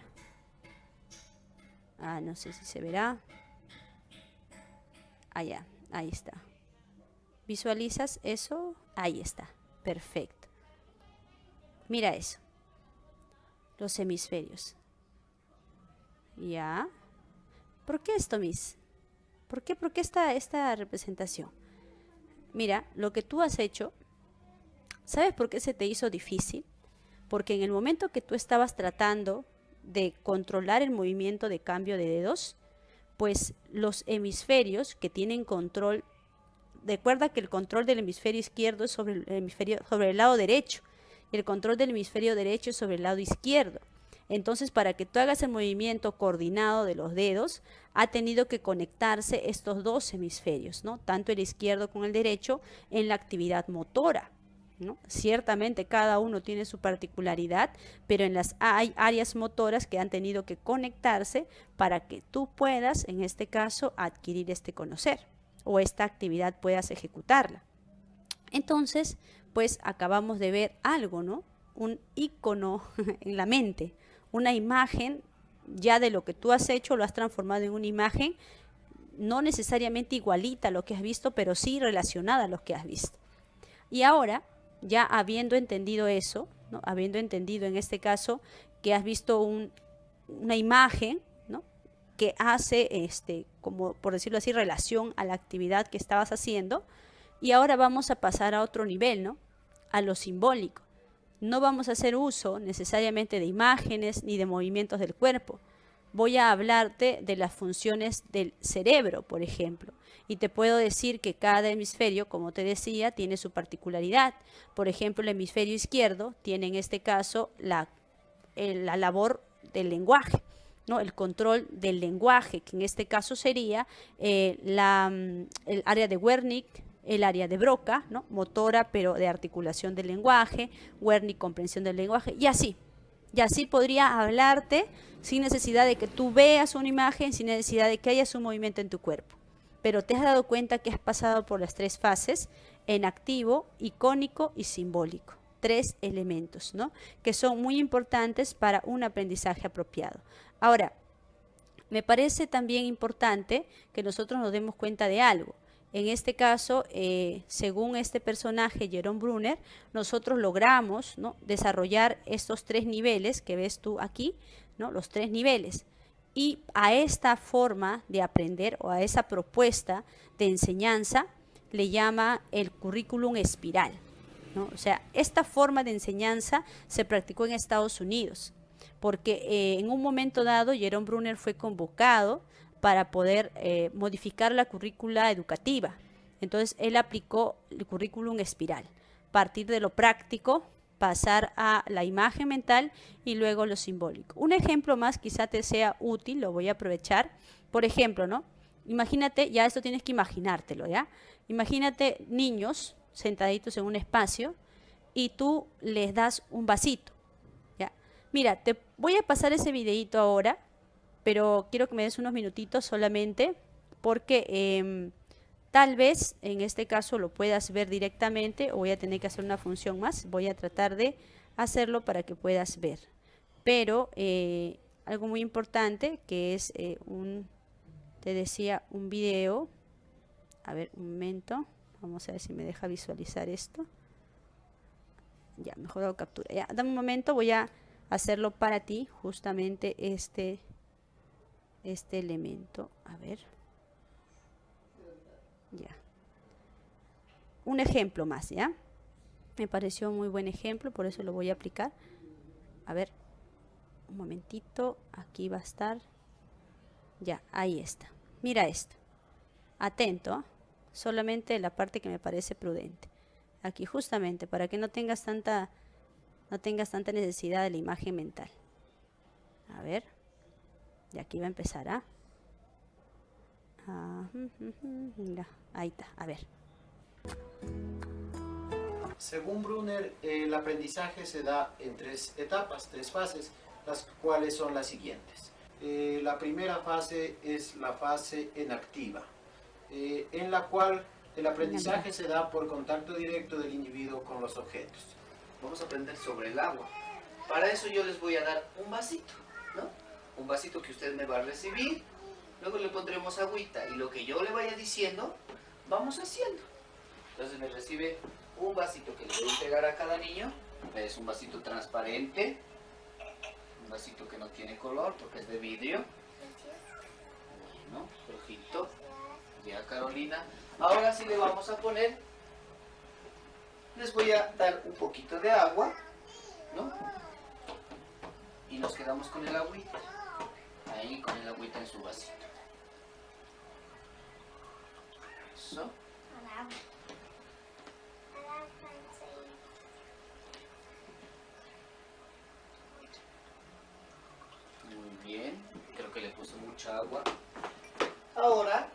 No sé si se verá. Allá, ahí está. ¿Visualizas eso? Ahí está. Perfecto. Mira eso. Los hemisferios. Ya. ¿Por qué esto, Miss? ¿Por qué esta representación? Mira, lo que tú has hecho ¿Sabes por qué se te hizo difícil? Porque en el momento que tú estabas tratando de controlar el movimiento de cambio de dedos, pues los hemisferios que tienen control, recuerda que el control del hemisferio izquierdo es sobre el lado derecho, y el control del hemisferio derecho es sobre el lado izquierdo. Entonces, para que tú hagas el movimiento coordinado de los dedos, ha tenido que conectarse estos dos hemisferios, ¿no? Tanto el izquierdo con el derecho en la actividad motora, ¿no? Ciertamente cada uno tiene su particularidad, pero hay áreas motoras que han tenido que conectarse para que tú puedas, en este caso, adquirir este conocer o esta actividad puedas ejecutarla. Entonces, pues acabamos de ver algo, ¿no? Un icono en la mente, una imagen ya de lo que tú has hecho, lo has transformado en una imagen no necesariamente igualita a lo que has visto, pero sí relacionada a lo que has visto. Y ahora, ya habiendo entendido eso, ¿no? Habiendo entendido en este caso que has visto una imagen, ¿no? Que hace, como por decirlo así, relación a la actividad que estabas haciendo, y ahora vamos a pasar a otro nivel, ¿no? A lo simbólico. No vamos a hacer uso necesariamente de imágenes ni de movimientos del cuerpo. Voy a hablarte de las funciones del cerebro, por ejemplo. Y te puedo decir que cada hemisferio, como te decía, tiene su particularidad. Por ejemplo, el hemisferio izquierdo tiene en este caso la labor del lenguaje, ¿no? El control del lenguaje, que en este caso sería el área de Wernicke, el área de Broca, ¿no? Motora, pero de articulación del lenguaje, Wernicke, comprensión del lenguaje, y así. Y así podría hablarte sin necesidad de que tú veas una imagen, sin necesidad de que haya un movimiento en tu cuerpo. Pero te has dado cuenta que has pasado por las tres fases, en activo, icónico y simbólico. 3 elementos, ¿no? Que son muy importantes para un aprendizaje apropiado. Ahora, me parece también importante que nosotros nos demos cuenta de algo. En este caso, según este personaje, Jerome Bruner, nosotros logramos, ¿no? Desarrollar estos 3 niveles que ves tú aquí, ¿no? Los 3 niveles. Y a esta forma de aprender o a esa propuesta de enseñanza le llama el currículum espiral, ¿no? O sea, esta forma de enseñanza se practicó en Estados Unidos, porque en un momento dado Jerome Bruner fue convocado para poder modificar la currícula educativa. Entonces él aplicó el currículum espiral, partir de lo práctico, pasar a la imagen mental y luego lo simbólico. Un ejemplo más quizá te sea útil, lo voy a aprovechar. Por ejemplo, ¿no? Imagínate, ya esto tienes que imaginártelo, ¿ya? Imagínate niños sentaditos en un espacio y tú les das un vasito, ¿ya? Mira, te voy a pasar ese videito ahora, pero quiero que me des unos minutitos solamente porque tal vez en este caso lo puedas ver directamente o voy a tener que hacer una función más. Voy a tratar de hacerlo para que puedas ver. Pero algo muy importante que es te decía, un video. A ver, un momento. Vamos a ver si me deja visualizar esto. Ya, mejor hago captura. Ya, dame un momento, voy a hacerlo para ti, justamente este elemento. A ver. Ya. Un ejemplo más, ¿ya? Me pareció un muy buen ejemplo, por eso lo voy a aplicar. A ver, un momentito, aquí va a estar. Ya, ahí está. Mira esto. Atento, solamente la parte que me parece prudente. Aquí justamente, para que no tengas tanta necesidad de la imagen mental. A ver. Y aquí va a empezar, ¿ah? Mira, ahí está, a ver. Según Bruner, el aprendizaje se da en 3 etapas, 3 fases, las cuales son las siguientes. La primera fase es la fase enactiva, en la cual el aprendizaje se da por contacto directo del individuo con los objetos. Vamos a aprender sobre el agua. Para eso yo les voy a dar un vasito, ¿no? Un vasito que usted me va a recibir, luego le pondremos agüita y lo que yo le vaya diciendo, vamos haciendo. Entonces me recibe un vasito que le voy a entregar a cada niño. Es un vasito transparente, un vasito que no tiene color porque es de vidrio. Bueno, rojito. Ya, Carolina. Ahora sí le vamos a poner les voy a dar un poquito de agua, ¿no? Y nos quedamos con el agüita. Ahí con el agüita en su vasito. Eso. Muy bien. Creo que le puse mucha agua. Ahora,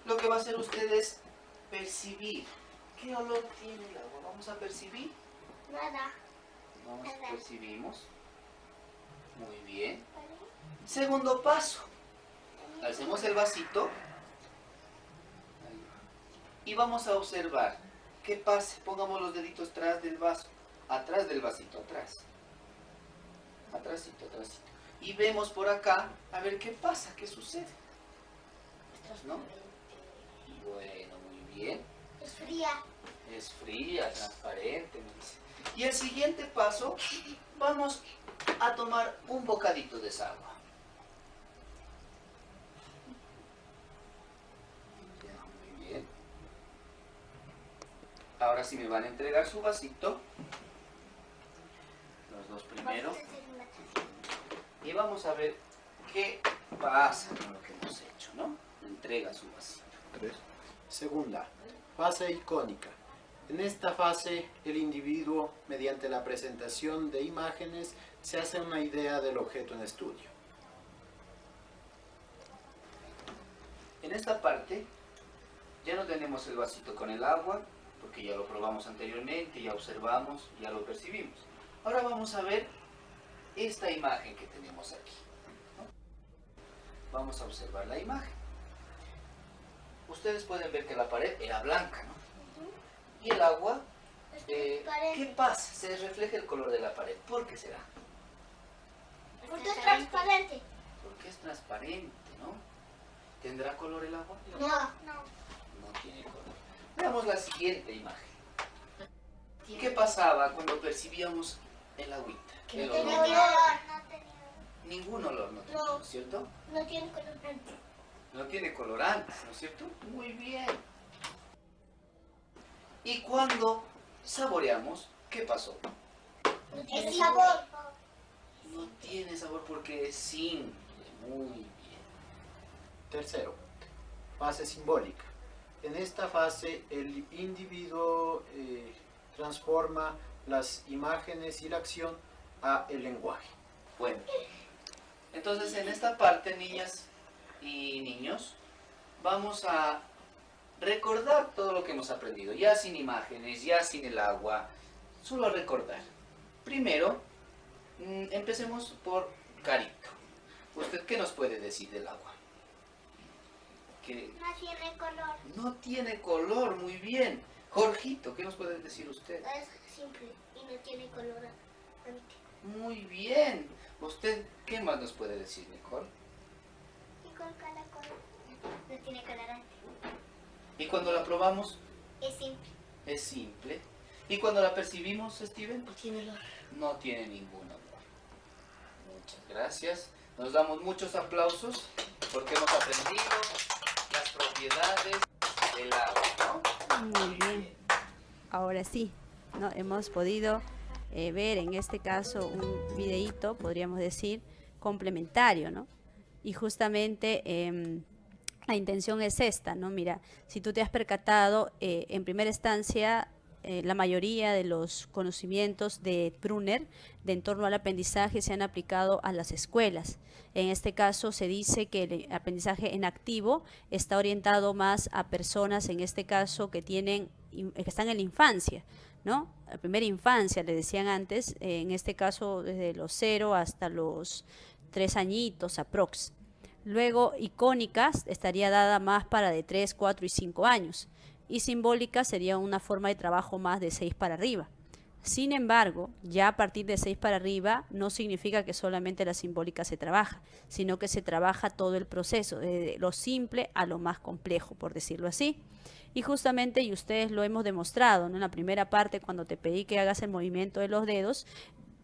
lo que va a hacer usted es percibir. ¿Qué olor tiene el agua? Vamos a percibir. Nada. Vamos, percibimos. Muy bien. Segundo paso. Alcemos el vasito. Y vamos a observar. ¿Qué pasa? Pongamos los deditos atrás del vaso. Atrás del vasito, atrás. Atrásito, atrásito. Y vemos por acá, a ver qué pasa, qué sucede. ¿No? Y bueno, muy bien. Es fría. Es fría, transparente, me dice. Y el siguiente paso, vamos a tomar un bocadito de esa agua. Ya, muy bien. Ahora sí me van a entregar su vasito. Los dos primero. Y vamos a ver qué pasa con lo que hemos hecho, ¿no? Me entrega su vasito. Segunda, fase icónica. En esta fase, el individuo, mediante la presentación de imágenes, se hace una idea del objeto en estudio. En esta parte, ya no tenemos el vasito con el agua, porque ya lo probamos anteriormente, ya observamos, ya lo percibimos. Ahora vamos a ver esta imagen que tenemos aquí, ¿no? Vamos a observar la imagen. Ustedes pueden ver que la pared era blanca, ¿no? Y el agua, ¿qué pasa? Se refleja el color de la pared. ¿Por qué será? Porque es transparente. Porque es transparente, ¿no? ¿Tendrá color el agua? No. No tiene color. Veamos la siguiente imagen. ¿Qué pasaba cuando percibíamos el agüita? Que El no tenía olor. color. Ningún olor no tiene, No. ¿no es cierto? No tiene colorante. No tiene colorantes, ¿no es cierto? Muy bien. Y cuando saboreamos, ¿qué pasó? No tiene sabor. No tiene sabor porque es simple. Muy bien. Tercero, fase simbólica. En esta fase, el individuo transforma las imágenes y la acción a el lenguaje. Bueno, entonces en esta parte, niñas y niños, vamos a recordar todo lo que hemos aprendido, ya sin imágenes, ya sin el agua, solo recordar. Primero, empecemos por Carito. ¿Usted qué nos puede decir del agua? Que No tiene color. no tiene color, muy bien. Jorgito, ¿qué nos puede decir usted? Es simple y no tiene colorante. Muy bien. ¿Usted qué más nos puede decir, Nicole? ¿Y con cada color? No tiene colorante. Y cuando la probamos, Es simple. es simple. Y cuando la percibimos, Steven, No tiene olor. no tiene ningún olor. Muchas gracias. Nos damos muchos aplausos porque hemos aprendido las propiedades del agua, ¿no? Muy bien. Ahora sí, ¿no? Hemos podido ver en este caso un videíto, podríamos decir, complementario, ¿no? Y justamente la intención es esta, ¿no? Mira, si tú te has percatado, en primera instancia, la mayoría de los conocimientos de Brunner de en torno al aprendizaje se han aplicado a las escuelas. En este caso se dice que el aprendizaje en activo está orientado más a personas, en este caso, que están en la infancia, ¿no? La primera infancia, le decían antes, en este caso desde los 0 hasta los 3 añitos aprox. Luego, icónicas estaría dada más para de 3, 4 y 5 años. Y simbólica sería una forma de trabajo más de 6 para arriba. Sin embargo, ya a partir de 6 para arriba no significa que solamente la simbólica se trabaja, sino que se trabaja todo el proceso, desde lo simple a lo más complejo, por decirlo así. Y justamente, y ustedes lo hemos demostrado, ¿no? En la primera parte, cuando te pedí que hagas el movimiento de los dedos,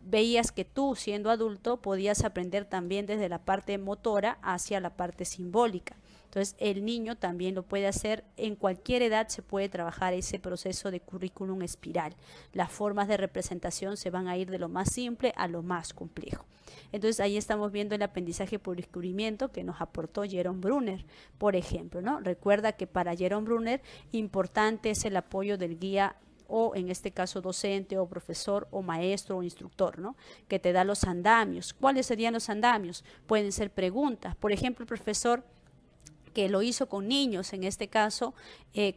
veías que tú, siendo adulto, podías aprender también desde la parte motora hacia la parte simbólica. Entonces, el niño también lo puede hacer, en cualquier edad se puede trabajar ese proceso de currículum espiral. Las formas de representación se van a ir de lo más simple a lo más complejo. Entonces, ahí estamos viendo el aprendizaje por descubrimiento que nos aportó Jerome Bruner, por ejemplo, ¿no? Recuerda que para Jerome Bruner, importante es el apoyo del guía, o en este caso docente o profesor o maestro o instructor, ¿no? Que te da los andamios. ¿Cuáles serían los andamios? Pueden ser preguntas. Por ejemplo, el profesor que lo hizo con niños, en este caso,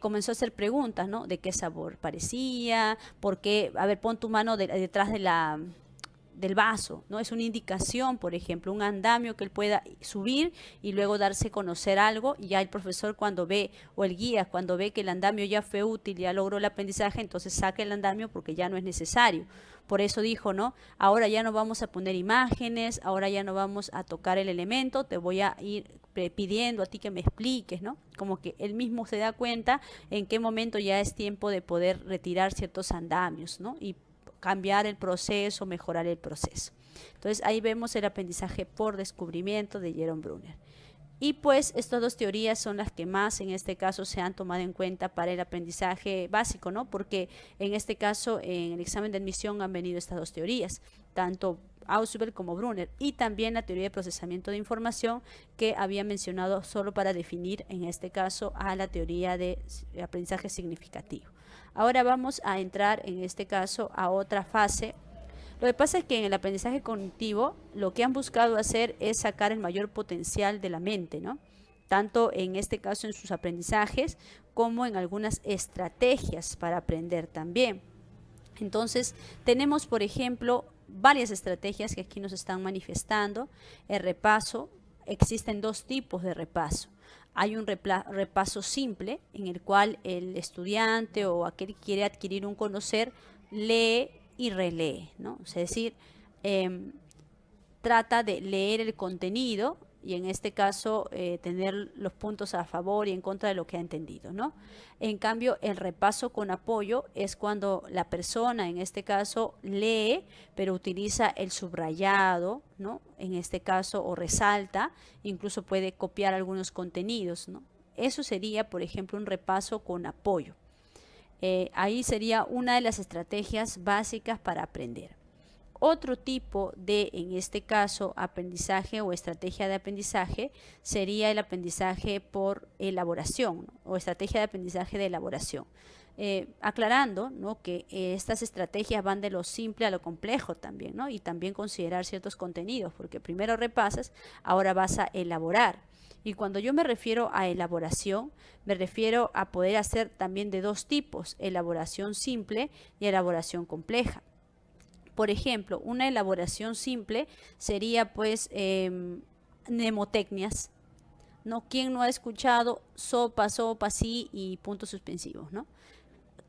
comenzó a hacer preguntas, ¿no? De qué sabor parecía, por qué, a ver, pon tu mano detrás del vaso, ¿no? Es una indicación, por ejemplo, un andamio que él pueda subir y luego darse a conocer algo, y ya el profesor cuando ve, o el guía cuando ve que el andamio ya fue útil, ya logró el aprendizaje, entonces saca el andamio porque ya no es necesario. Por eso dijo, ¿no? Ahora ya no vamos a poner imágenes, ahora ya no vamos a tocar el elemento, te voy a ir pidiendo a ti que me expliques, ¿no? Como que él mismo se da cuenta en qué momento ya es tiempo de poder retirar ciertos andamios, ¿no? Y cambiar el proceso, mejorar el proceso. Entonces ahí vemos el aprendizaje por descubrimiento de Jerome Bruner. Y pues estas dos teorías son las que más en este caso se han tomado en cuenta para el aprendizaje básico, ¿no? Porque en este caso en el examen de admisión han venido estas dos teorías, tanto Ausubel como Bruner, y también la teoría de procesamiento de información que había mencionado solo para definir en este caso a la teoría de aprendizaje significativo. Ahora vamos a entrar en este caso a otra fase. Lo que pasa es que en el aprendizaje cognitivo lo que han buscado hacer es sacar el mayor potencial de la mente, ¿no? Tanto en este caso en sus aprendizajes como en algunas estrategias para aprender también. Entonces tenemos, por ejemplo, varias estrategias que aquí nos están manifestando. El repaso, existen dos tipos de repaso. Hay un repaso simple en el cual el estudiante o aquel que quiere adquirir un conocer lee y relee, ¿no? Es decir, trata de leer el contenido y en este caso tener los puntos a favor y en contra de lo que ha entendido, ¿no? En cambio, el repaso con apoyo es cuando la persona, en este caso, lee, pero utiliza el subrayado, ¿no? En este caso, o resalta, incluso puede copiar algunos contenidos, ¿no? Eso sería, por ejemplo, un repaso con apoyo. Ahí sería una de las estrategias básicas para aprender. Otro tipo de, en este caso, aprendizaje o estrategia de aprendizaje sería el aprendizaje por elaboración, ¿no? O estrategia de aprendizaje de elaboración. Aclarando, ¿no? Que estas estrategias van de lo simple a lo complejo también, ¿no? Y también considerar ciertos contenidos, porque primero repasas, ahora vas a elaborar. Y cuando yo me refiero a elaboración, me refiero a poder hacer también de dos tipos, elaboración simple y elaboración compleja. Por ejemplo, una elaboración simple sería pues mnemotecnias, ¿no? ¿Quién no ha escuchado sopa, sopa, sí y puntos suspensivos, ¿no?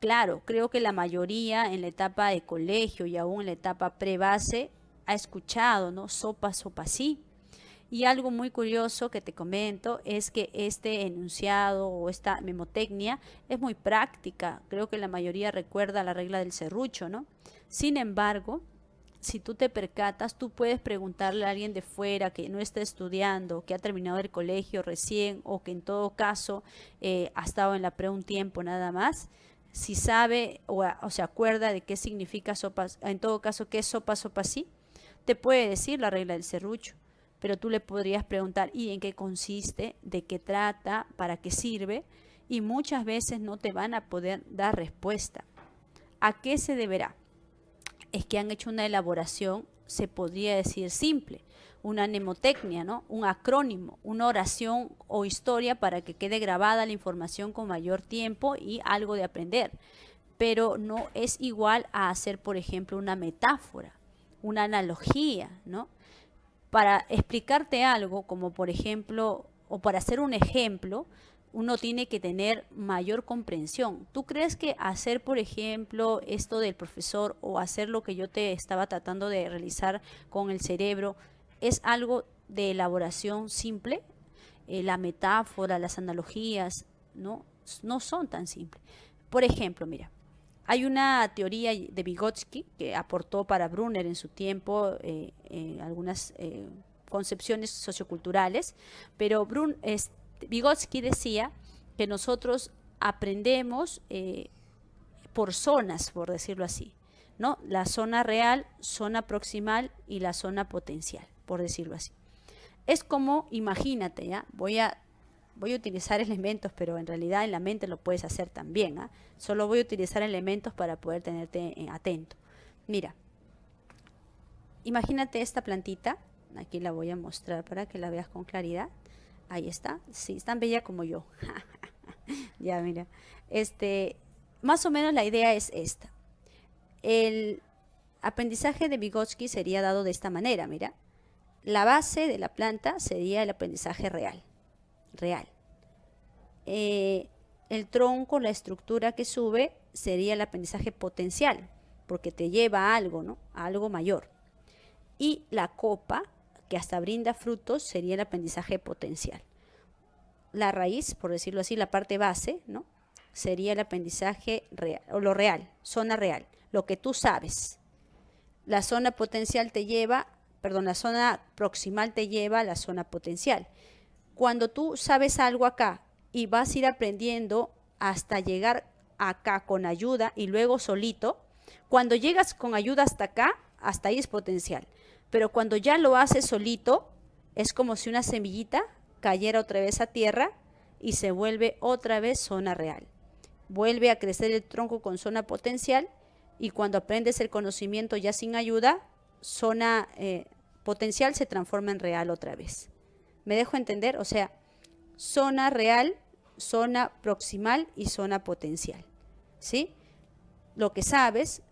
Claro, creo que la mayoría en la etapa de colegio y aún en la etapa pre-base ha escuchado, ¿no? Sopa, sopa, sí. Y algo muy curioso que te comento es que este enunciado o esta memotecnia es muy práctica. Creo que la mayoría recuerda la regla del serrucho, ¿no? Sin embargo, si tú te percatas, tú puedes preguntarle a alguien de fuera que no está estudiando, que ha terminado el colegio recién o que en todo caso ha estado en la pre un tiempo nada más, si sabe o se acuerda de qué significa sopa, en todo caso, qué es sopa, sopa, sí, te puede decir la regla del serrucho. Pero tú le podrías preguntar, ¿y en qué consiste? ¿De qué trata? ¿Para qué sirve? Y muchas veces no te van a poder dar respuesta. ¿A qué se deberá? Es que han hecho una elaboración, se podría decir simple, una mnemotecnia, ¿no? Un acrónimo, una oración o historia para que quede grabada la información con mayor tiempo y algo de aprender. Pero no es igual a hacer, por ejemplo, una metáfora, una analogía, ¿no? Para explicarte algo, como por ejemplo, o para hacer un ejemplo, uno tiene que tener mayor comprensión. ¿Tú crees que hacer, por ejemplo, esto del profesor o hacer lo que yo te estaba tratando de realizar con el cerebro es algo de elaboración simple? La metáfora, las analogías, no son tan simples. Por ejemplo, mira, hay una teoría de Vygotsky que aportó para Bruner en su tiempo algunas concepciones socioculturales, pero Vygotsky decía que nosotros aprendemos por zonas, por decirlo así, ¿no? La zona real, zona proximal y la zona potencial, por decirlo así. Es como, imagínate, ¿ya? Voy a utilizar elementos, pero en realidad en la mente lo puedes hacer también, ¿ah? Solo voy a utilizar elementos para poder tenerte atento. Mira, imagínate esta plantita, aquí la voy a mostrar para que la veas con claridad. Ahí está, sí, es tan bella como yo. Ya, mira, más o menos la idea es esta. El aprendizaje de Vygotsky sería dado de esta manera, mira. La base de la planta sería el aprendizaje real. El tronco, la estructura que sube, sería el aprendizaje potencial, porque te lleva a algo, ¿no? A algo mayor. Y la copa, que hasta brinda frutos, sería el aprendizaje potencial. La raíz, por decirlo así, la parte base, ¿no? Sería el aprendizaje real, o lo real, zona real, lo que tú sabes. La zona potencial te lleva, la zona proximal te lleva a la zona potencial. Cuando tú sabes algo acá y vas a ir aprendiendo hasta llegar acá con ayuda y luego solito, cuando llegas con ayuda hasta acá, hasta ahí es potencial. Pero cuando ya lo haces solito, es como si una semillita cayera otra vez a tierra y se vuelve otra vez zona real. Vuelve a crecer el tronco con zona potencial y cuando aprendes el conocimiento ya sin ayuda, zona potencial se transforma en real otra vez. ¿Me dejo entender? O sea, zona real, zona proximal y zona potencial. ¿Sí? Lo que sabes,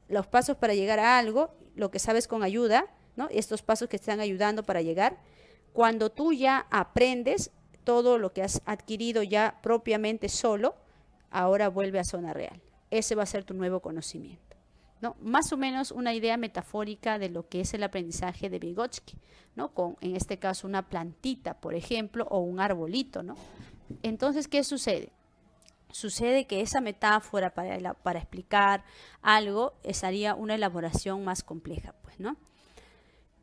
los pasos para llegar a algo, lo que sabes con ayuda, ¿no? Estos pasos que te están ayudando para llegar. Cuando tú ya aprendes todo lo que has adquirido ya propiamente solo, ahora vuelve a zona real. Ese va a ser tu nuevo conocimiento, ¿no? Más o menos una idea metafórica de lo que es el aprendizaje de Vygotsky, ¿no? Con, en este caso, una plantita, por ejemplo, o un arbolito, ¿no? Entonces, ¿qué sucede? Sucede que esa metáfora para explicar algo sería una elaboración más compleja, pues, ¿no?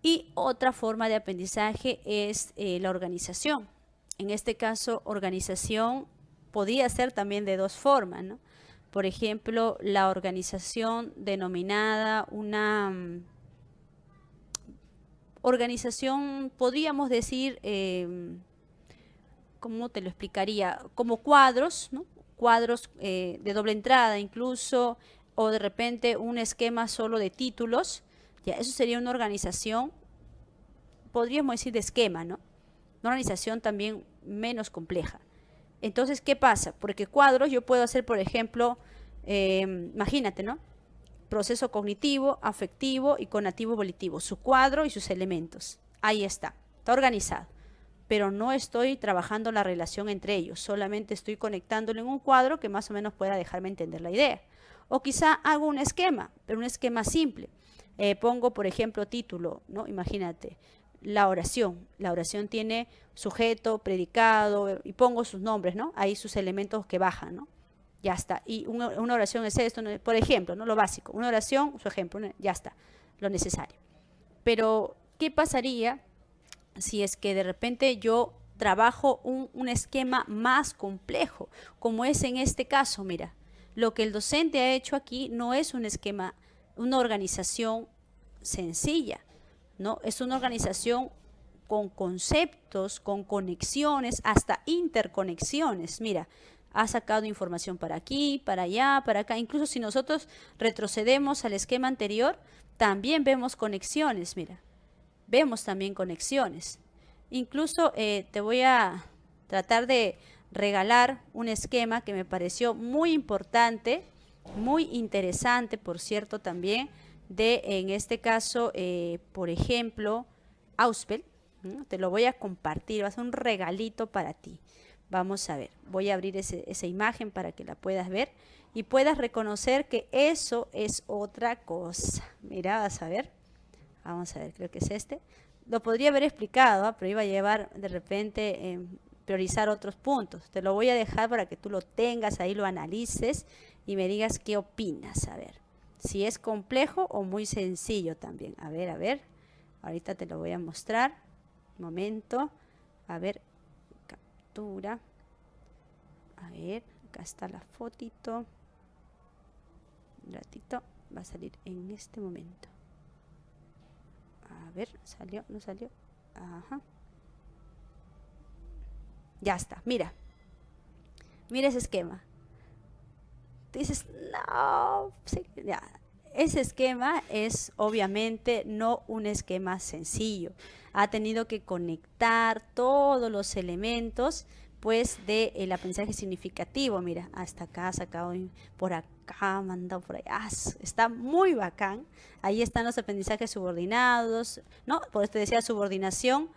Y otra forma de aprendizaje es la organización. En este caso, organización podría ser también de dos formas, ¿no? Por ejemplo, la organización denominada una organización, podríamos decir, ¿cómo te lo explicaría? Como cuadros, ¿no? Cuadros de doble entrada incluso, o de repente un esquema solo de títulos. Ya, eso sería una organización, podríamos decir de esquema, ¿no? Una organización también menos compleja. Entonces, ¿qué pasa? Porque cuadros yo puedo hacer, por ejemplo, imagínate, ¿no? Proceso cognitivo, afectivo y conativo volitivo, su cuadro y sus elementos. Ahí está organizado. Pero no estoy trabajando la relación entre ellos, solamente estoy conectándolo en un cuadro que más o menos pueda dejarme entender la idea. O quizá hago un esquema, pero un esquema simple. Pongo, por ejemplo, título, ¿no? Imagínate, la oración. La oración tiene sujeto, predicado, y pongo sus nombres, ¿no? Ahí sus elementos que bajan, ¿no? Ya está. Y una oración es esto, ¿no? Por ejemplo, ¿no? Lo básico. Una oración, su ejemplo, ¿no? Ya está, lo necesario. Pero, ¿qué pasaría si es que de repente yo trabajo un esquema más complejo, como es en este caso? Mira, lo que el docente ha hecho aquí no es un esquema, una organización sencilla, ¿no? Es una organización con conceptos, con conexiones, hasta interconexiones. Mira, ha sacado información para aquí, para allá, para acá. Incluso si nosotros retrocedemos al esquema anterior, también vemos conexiones, mira. Vemos también conexiones. Incluso te voy a tratar de regalar un esquema que me pareció muy importante, muy interesante, por cierto, también, en este caso, por ejemplo, Ausubel. Te lo voy a compartir, va a ser un regalito para ti. Vamos a ver, voy a abrir esa imagen para que la puedas ver y puedas reconocer que eso es otra cosa. Mira, vas a ver. Vamos a ver, creo que es este. Lo podría haber explicado, pero iba a llevar de repente priorizar otros puntos. Te lo voy a dejar para que tú lo tengas ahí, lo analices y me digas qué opinas. A ver, si es complejo o muy sencillo también. A ver. Ahorita te lo voy a mostrar. Un momento. A ver, captura. A ver, acá está la fotito. Un ratito, va a salir en este momento. A ver, ¿salió? ¿No salió? Ajá. Ya está, mira. Mira ese esquema. Dices, no, sí, ya. Ese esquema es obviamente no un esquema sencillo. Ha tenido que conectar todos los elementos pues del aprendizaje significativo. Mira, hasta acá, sacado por acá, mandado por allá. Está muy bacán. Ahí están los aprendizajes subordinados, ¿no? Por eso te decía, subordinación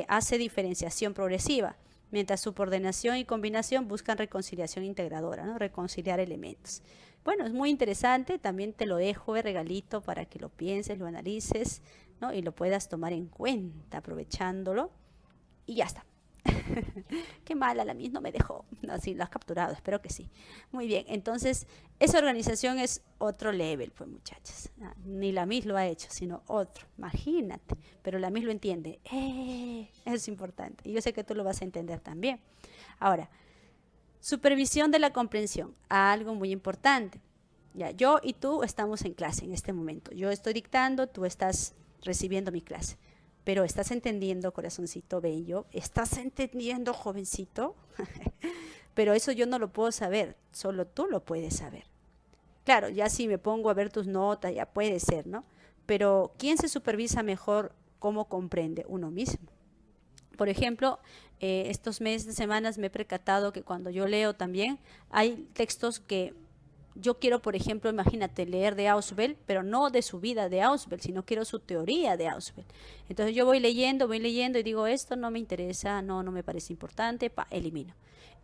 hace diferenciación progresiva, mientras subordinación y combinación buscan reconciliación integradora, ¿no? Reconciliar elementos. Bueno, es muy interesante, también te lo dejo de regalito para que lo pienses, lo analices, ¿no? Y lo puedas tomar en cuenta aprovechándolo. Y ya está. Qué mala, la Miss no me dejó. No, sí, lo has capturado, espero que sí. Muy bien, entonces esa organización es otro level, pues muchachas. Ni la Miss lo ha hecho, sino otro. Imagínate, pero la Miss lo entiende. Eso es importante. Y yo sé que tú lo vas a entender también. Ahora, supervisión de la comprensión, algo muy importante. Ya, yo y tú estamos en clase en este momento. Yo estoy dictando, tú estás recibiendo mi clase. Pero ¿estás entendiendo, corazoncito bello? ¿Estás entendiendo, jovencito? Pero eso yo no lo puedo saber, solo tú lo puedes saber. Claro, ya si me pongo a ver tus notas, ya puede ser, ¿no? Pero ¿quién se supervisa mejor cómo comprende? Uno mismo. Por ejemplo, estos meses, semanas me he percatado que cuando yo leo también hay textos que yo quiero, por ejemplo, imagínate, leer de Ausubel, pero no de su vida de Ausubel, sino quiero su teoría de Ausubel. Entonces yo voy leyendo y digo, esto no me interesa, no me parece importante, elimino.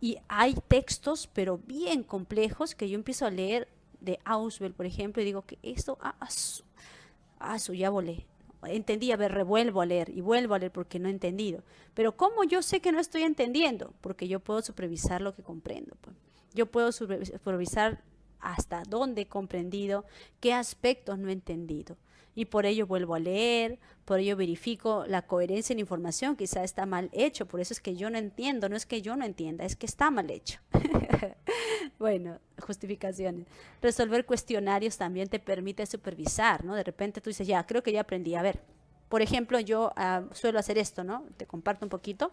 Y hay textos, pero bien complejos, que yo empiezo a leer de Ausubel, por ejemplo, y digo que esto, ya volé. Entendí, a ver, revuelvo a leer y vuelvo a leer porque no he entendido. Pero ¿cómo yo sé que no estoy entendiendo? Porque yo puedo supervisar lo que comprendo. Pues. Yo puedo supervisar hasta dónde he comprendido, qué aspectos no he entendido. Y por ello vuelvo a leer, por ello verifico la coherencia en la información, quizá está mal hecho, por eso es que yo no entiendo, no es que yo no entienda, es que está mal hecho. Bueno, justificaciones. Resolver cuestionarios también te permite supervisar, ¿no? De repente tú dices, ya, creo que ya aprendí. A ver, por ejemplo, yo suelo hacer esto, ¿no? Te comparto un poquito.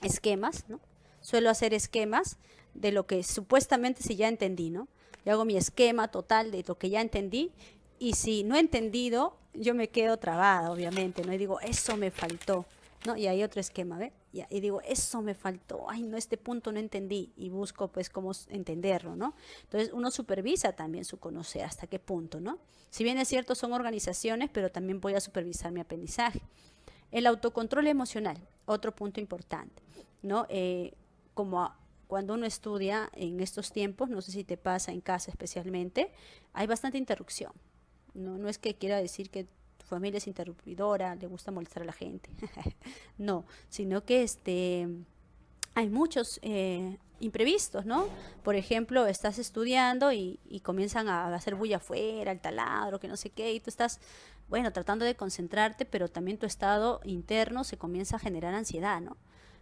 Esquemas, ¿no? Suelo hacer esquemas de lo que supuestamente sí ya entendí, ¿no? Yo hago mi esquema total de lo que ya entendí y si no he entendido, yo me quedo trabada, obviamente, ¿no? Y digo, eso me faltó, ¿no? Y hay otro esquema, ¿ve? Y digo, eso me faltó, ay, no, este punto no entendí y busco, pues, cómo entenderlo, ¿no? Entonces, uno supervisa también su conocer, hasta qué punto, ¿no? Si bien es cierto, son organizaciones, pero también voy a supervisar mi aprendizaje. El autocontrol emocional, otro punto importante, ¿no? Cuando uno estudia en estos tiempos, no sé si te pasa en casa especialmente, hay bastante interrupción. No es que quiera decir que tu familia es interrumpidora, le gusta molestar a la gente. No, sino que hay muchos imprevistos, ¿no? Por ejemplo, estás estudiando y comienzan a hacer bulla afuera, el taladro, que no sé qué, y tú estás, bueno, tratando de concentrarte, pero también tu estado interno se comienza a generar ansiedad, ¿no?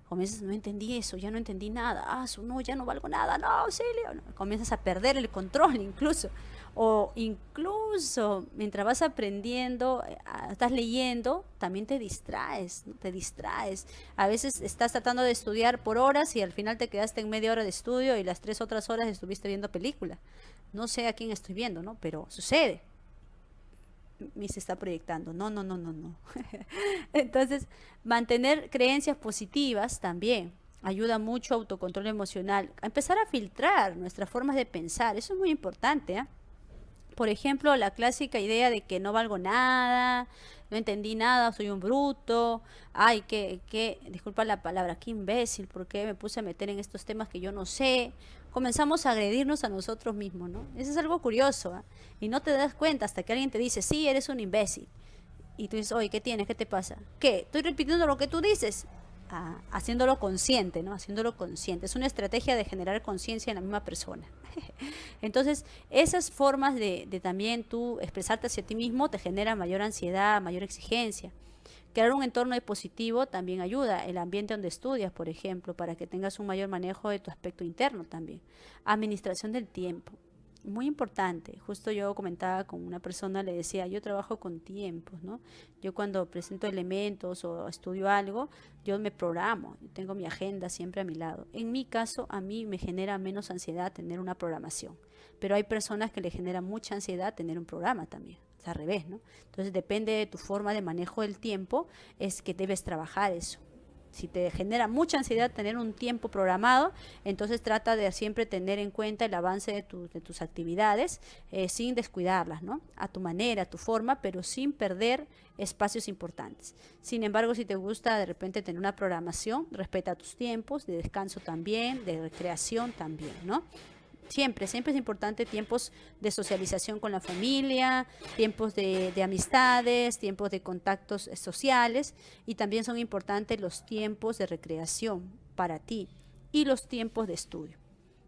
Comienzas, no entendí eso, ya no entendí nada, no, ya no valgo nada, no, auxilio. No, comienzas a perder el control incluso. O incluso mientras vas aprendiendo, estás leyendo, también te distraes, ¿no? Te distraes. A veces estás tratando de estudiar por horas y al final te quedaste en media hora de estudio y las 3 otras horas estuviste viendo película. No sé a quién estoy viendo, ¿no? Pero sucede. Se está proyectando. No. Entonces, mantener creencias positivas también ayuda mucho a autocontrol emocional, a empezar a filtrar nuestras formas de pensar. Eso es muy importante, ¿eh? Por ejemplo, la clásica idea de que no valgo nada, no entendí nada, soy un bruto, ay, disculpa la palabra, qué imbécil, ¿por qué me puse a meter en estos temas que yo no sé? Comenzamos a agredirnos a nosotros mismos, ¿no? Eso es algo curioso, ¿eh? Y no te das cuenta hasta que alguien te dice, sí, eres un imbécil. Y tú dices, oye, ¿qué tienes? ¿Qué te pasa? ¿Qué? Estoy repitiendo lo que tú dices. Haciéndolo consciente, ¿no? Haciéndolo consciente. Es una estrategia de generar conciencia en la misma persona. Entonces, esas formas de también tú expresarte hacia ti mismo te generan mayor ansiedad, mayor exigencia. Crear un entorno positivo también ayuda, el ambiente donde estudias, por ejemplo, para que tengas un mayor manejo de tu aspecto interno también. Administración del tiempo, muy importante. Justo yo comentaba con una persona, le decía, yo trabajo con tiempos, ¿no? Yo cuando presento elementos o estudio algo, yo me programo, yo tengo mi agenda siempre a mi lado. En mi caso, a mí me genera menos ansiedad tener una programación, pero hay personas que le genera mucha ansiedad tener un programa también. Es al revés, ¿no? Entonces depende de tu forma de manejo del tiempo, es que debes trabajar eso. Si te genera mucha ansiedad tener un tiempo programado, entonces trata de siempre tener en cuenta el avance de tus actividades sin descuidarlas, ¿no? A tu manera, a tu forma, pero sin perder espacios importantes. Sin embargo, si te gusta de repente tener una programación, respeta tus tiempos de descanso también, de recreación también, ¿no? Siempre es importante tiempos de socialización con la familia, tiempos de amistades, tiempos de contactos sociales, y también son importantes los tiempos de recreación para ti y los tiempos de estudio,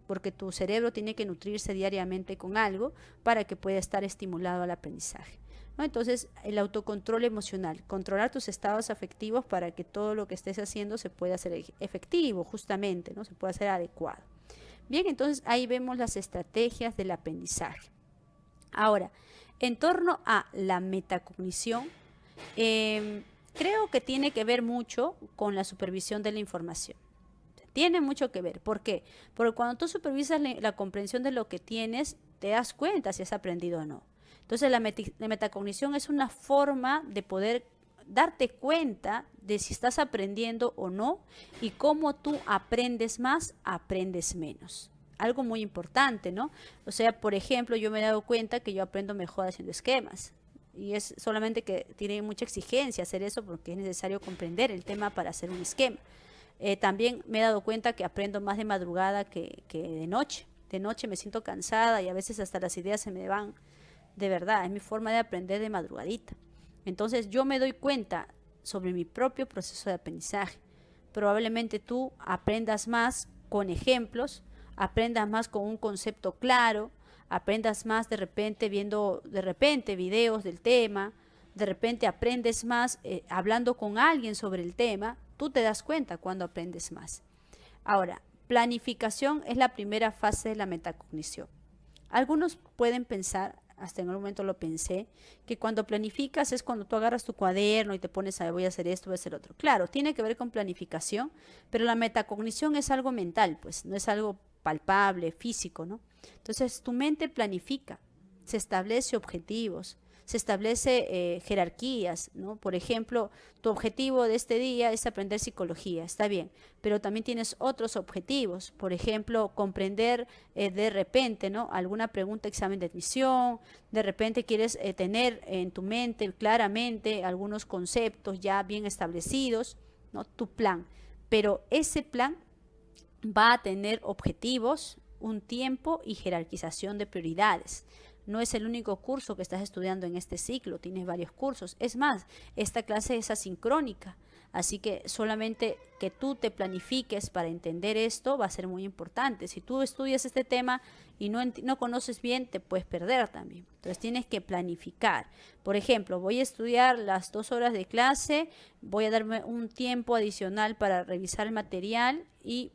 porque tu cerebro tiene que nutrirse diariamente con algo para que pueda estar estimulado al aprendizaje, ¿no? Entonces, el autocontrol emocional, controlar tus estados afectivos para que todo lo que estés haciendo se pueda hacer efectivo, justamente, ¿no? Se pueda hacer adecuado. Bien, entonces ahí vemos las estrategias del aprendizaje. Ahora, en torno a la metacognición, creo que tiene que ver mucho con la supervisión de la información. Tiene mucho que ver. ¿Por qué? Porque cuando tú supervisas la comprensión de lo que tienes, te das cuenta si has aprendido o no. Entonces, la metacognición es una forma de poder darte cuenta de si estás aprendiendo o no, y cómo tú aprendes más, aprendes menos. Algo muy importante, ¿no? O sea, por ejemplo, yo me he dado cuenta que yo aprendo mejor haciendo esquemas. Y es solamente que tiene mucha exigencia hacer eso, porque es necesario comprender el tema para hacer un esquema. También me he dado cuenta que aprendo más de madrugada que de noche. De noche me siento cansada y a veces hasta las ideas se me van. De verdad, es mi forma de aprender de madrugadita. Entonces yo me doy cuenta sobre mi propio proceso de aprendizaje. Probablemente tú aprendas más con ejemplos, aprendas más con un concepto claro, aprendas más de repente viendo videos del tema, de repente aprendes más hablando con alguien sobre el tema. Tú te das cuenta cuando aprendes más. Ahora, planificación es la primera fase de la metacognición. Algunos pueden pensar, hasta en algún momento lo pensé, que cuando planificas es cuando tú agarras tu cuaderno y te pones a voy a hacer esto, voy a hacer otro. Claro, tiene que ver con planificación, pero la metacognición es algo mental, pues no es algo palpable, físico, ¿no? Entonces tu mente planifica, se establece objetivos, se establece jerarquías, ¿no? Por ejemplo, tu objetivo de este día es aprender psicología, está bien, pero también tienes otros objetivos, por ejemplo, comprender de repente, ¿no? Alguna pregunta, examen de admisión, de repente quieres tener en tu mente claramente algunos conceptos ya bien establecidos, ¿no? Tu plan, pero ese plan va a tener objetivos, un tiempo y jerarquización de prioridades. No es el único curso que estás estudiando en este ciclo, tienes varios cursos. Es más, esta clase es asincrónica, así que solamente que tú te planifiques para entender esto va a ser muy importante. Si tú estudias este tema y no conoces bien, te puedes perder también. Entonces tienes que planificar. Por ejemplo, voy a estudiar las 2 horas de clase, voy a darme un tiempo adicional para revisar el material y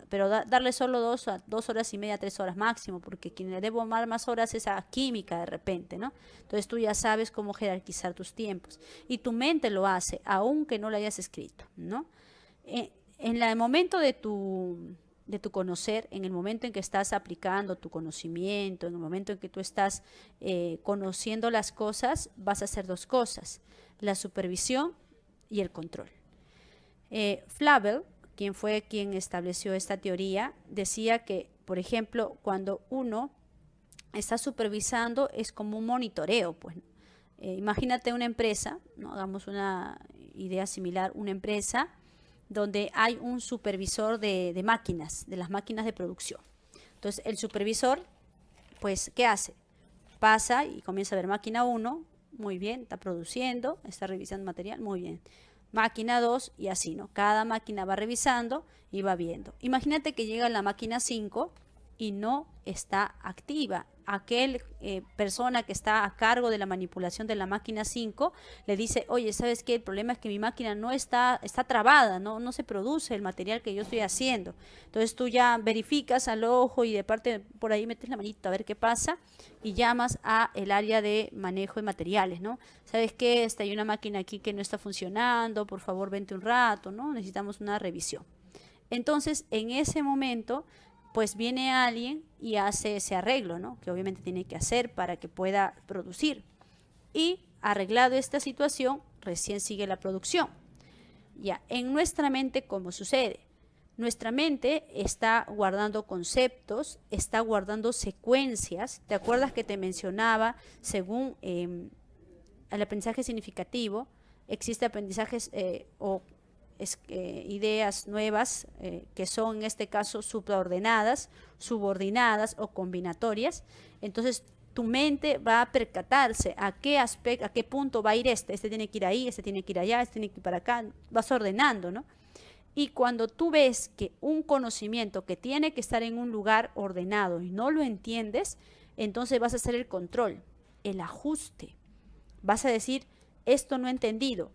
pero darle solo 2 horas y media, 3 horas máximo, porque quien le debo más horas es a química de repente, ¿no? Entonces tú ya sabes cómo jerarquizar tus tiempos y tu mente lo hace, aunque no lo hayas escrito, ¿no? En el momento de tu conocer, en el momento en que estás aplicando tu conocimiento, en el momento en que tú estás conociendo las cosas, vas a hacer 2 cosas, la supervisión y el control. Flavel, quien estableció esta teoría, decía que, por ejemplo, cuando uno está supervisando es como un monitoreo, pues. Imagínate una empresa, ¿no? Hagamos una idea similar, una empresa donde hay un supervisor de máquinas, de las máquinas de producción. Entonces, el supervisor, pues, ¿qué hace? Pasa y comienza a ver máquina 1, muy bien, está produciendo, está revisando material, muy bien. Máquina 2 y así, ¿no? Cada máquina va revisando y va viendo. Imagínate que llega la máquina 5 y no está activa. Aquel persona que está a cargo de la manipulación de la máquina 5 le dice, oye, ¿sabes qué? El problema es que mi máquina no está trabada, no se produce el material que yo estoy haciendo. Entonces tú ya verificas al ojo y de parte por ahí metes la manita a ver qué pasa y llamas a el área de manejo de materiales, ¿no? ¿Sabes qué? Hay una máquina aquí que no está funcionando, por favor vente un rato, ¿no? Necesitamos una revisión. Entonces, en ese momento, pues viene alguien y hace ese arreglo, ¿no? Que obviamente tiene que hacer para que pueda producir. Y arreglado esta situación, recién sigue la producción. Ya, en nuestra mente, ¿cómo sucede? Nuestra mente está guardando conceptos, está guardando secuencias. ¿Te acuerdas que te mencionaba, según el aprendizaje significativo, existe aprendizajes ideas nuevas que son en este caso supraordenadas, subordinadas o combinatorias? Entonces tu mente va a percatarse a qué aspecto, a qué punto va a ir este tiene que ir ahí, este tiene que ir allá, este tiene que ir para acá, vas ordenando, ¿no? Y cuando tú ves que un conocimiento que tiene que estar en un lugar ordenado y no lo entiendes, entonces vas a hacer el control, el ajuste. Vas a decir, esto no he entendido.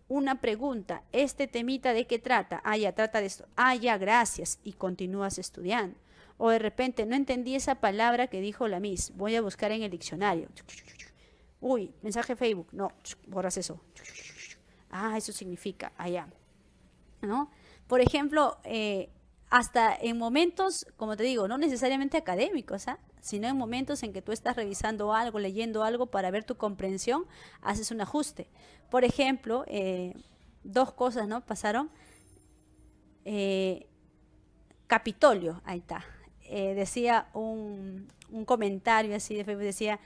Una pregunta, ¿este temita de qué trata? Ah, ya, trata de esto. Ah, ya, gracias. Y continúas estudiando. O de repente, no entendí esa palabra que dijo la Miss. Voy a buscar en el diccionario. Uy, mensaje Facebook. No, borras eso. Ah, eso significa, allá. ¿No? Por ejemplo, hasta en momentos, como te digo, no necesariamente académicos, sino en momentos en que tú estás revisando algo, leyendo algo para ver tu comprensión, haces un ajuste. Por ejemplo, dos cosas, ¿no? Pasaron. Capitolio, ahí está. Decía un comentario así de Facebook, decía,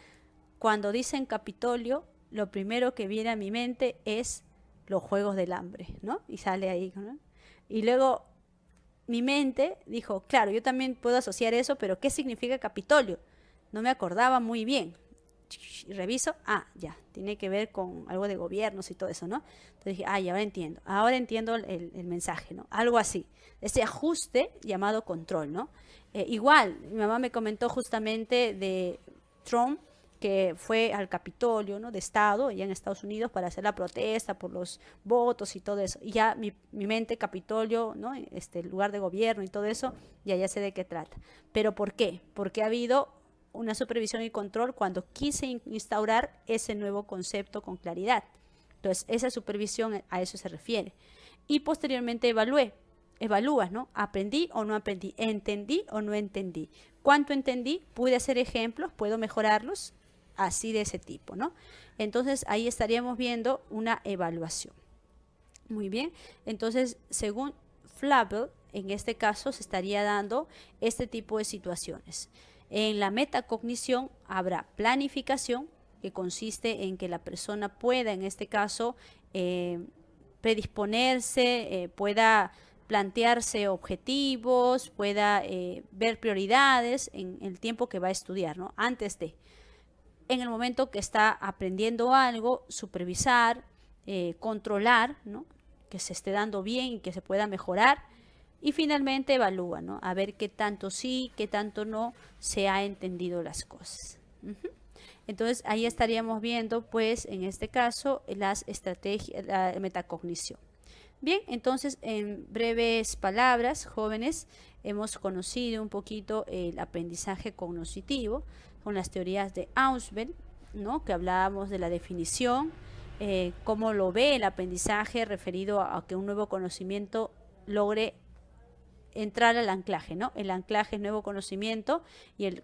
cuando dicen Capitolio, lo primero que viene a mi mente es los Juegos del Hambre, ¿no? Y sale ahí, ¿no? Y luego mi mente dijo, claro, yo también puedo asociar eso, pero ¿qué significa Capitolio? No me acordaba muy bien. Y reviso, ya, tiene que ver con algo de gobiernos y todo eso, ¿no? Entonces dije, ya ahora entiendo el mensaje, ¿no? Algo así, ese ajuste llamado control, ¿no? Igual, mi mamá me comentó justamente de Trump, que fue al Capitolio, ¿no? De Estado, allá en Estados Unidos, para hacer la protesta por los votos y todo eso. Y ya mi mente, Capitolio, ¿no? Lugar de gobierno y todo eso, ya sé de qué trata. ¿Pero por qué? Porque ha habido una supervisión y control cuando quise instaurar ese nuevo concepto con claridad. Entonces, esa supervisión a eso se refiere. Y posteriormente evalúas, ¿no? ¿Aprendí o no aprendí? ¿Entendí o no entendí? ¿Cuánto entendí? ¿Pude hacer ejemplos? ¿Puedo mejorarlos? Así de ese tipo, ¿no? Entonces, ahí estaríamos viendo una evaluación. Muy bien. Entonces, según Flavel, en este caso se estaría dando este tipo de situaciones. En la metacognición habrá planificación, que consiste en que la persona pueda, en este caso, predisponerse, pueda plantearse objetivos, pueda ver prioridades en el tiempo que va a estudiar, ¿no? Antes de, en el momento que está aprendiendo algo, supervisar, controlar, ¿no? Que se esté dando bien y que se pueda mejorar. Y finalmente evalúa, ¿no? A ver qué tanto sí, qué tanto no se ha entendido las cosas. Entonces ahí estaríamos viendo, pues, en este caso, las estrategias, la metacognición. Bien, entonces, en breves palabras, jóvenes, hemos conocido un poquito el aprendizaje cognitivo con las teorías de Ausubel, ¿no? Que hablábamos de la definición, cómo lo ve el aprendizaje referido a que un nuevo conocimiento logre entrar al anclaje, ¿no? El anclaje es nuevo conocimiento y el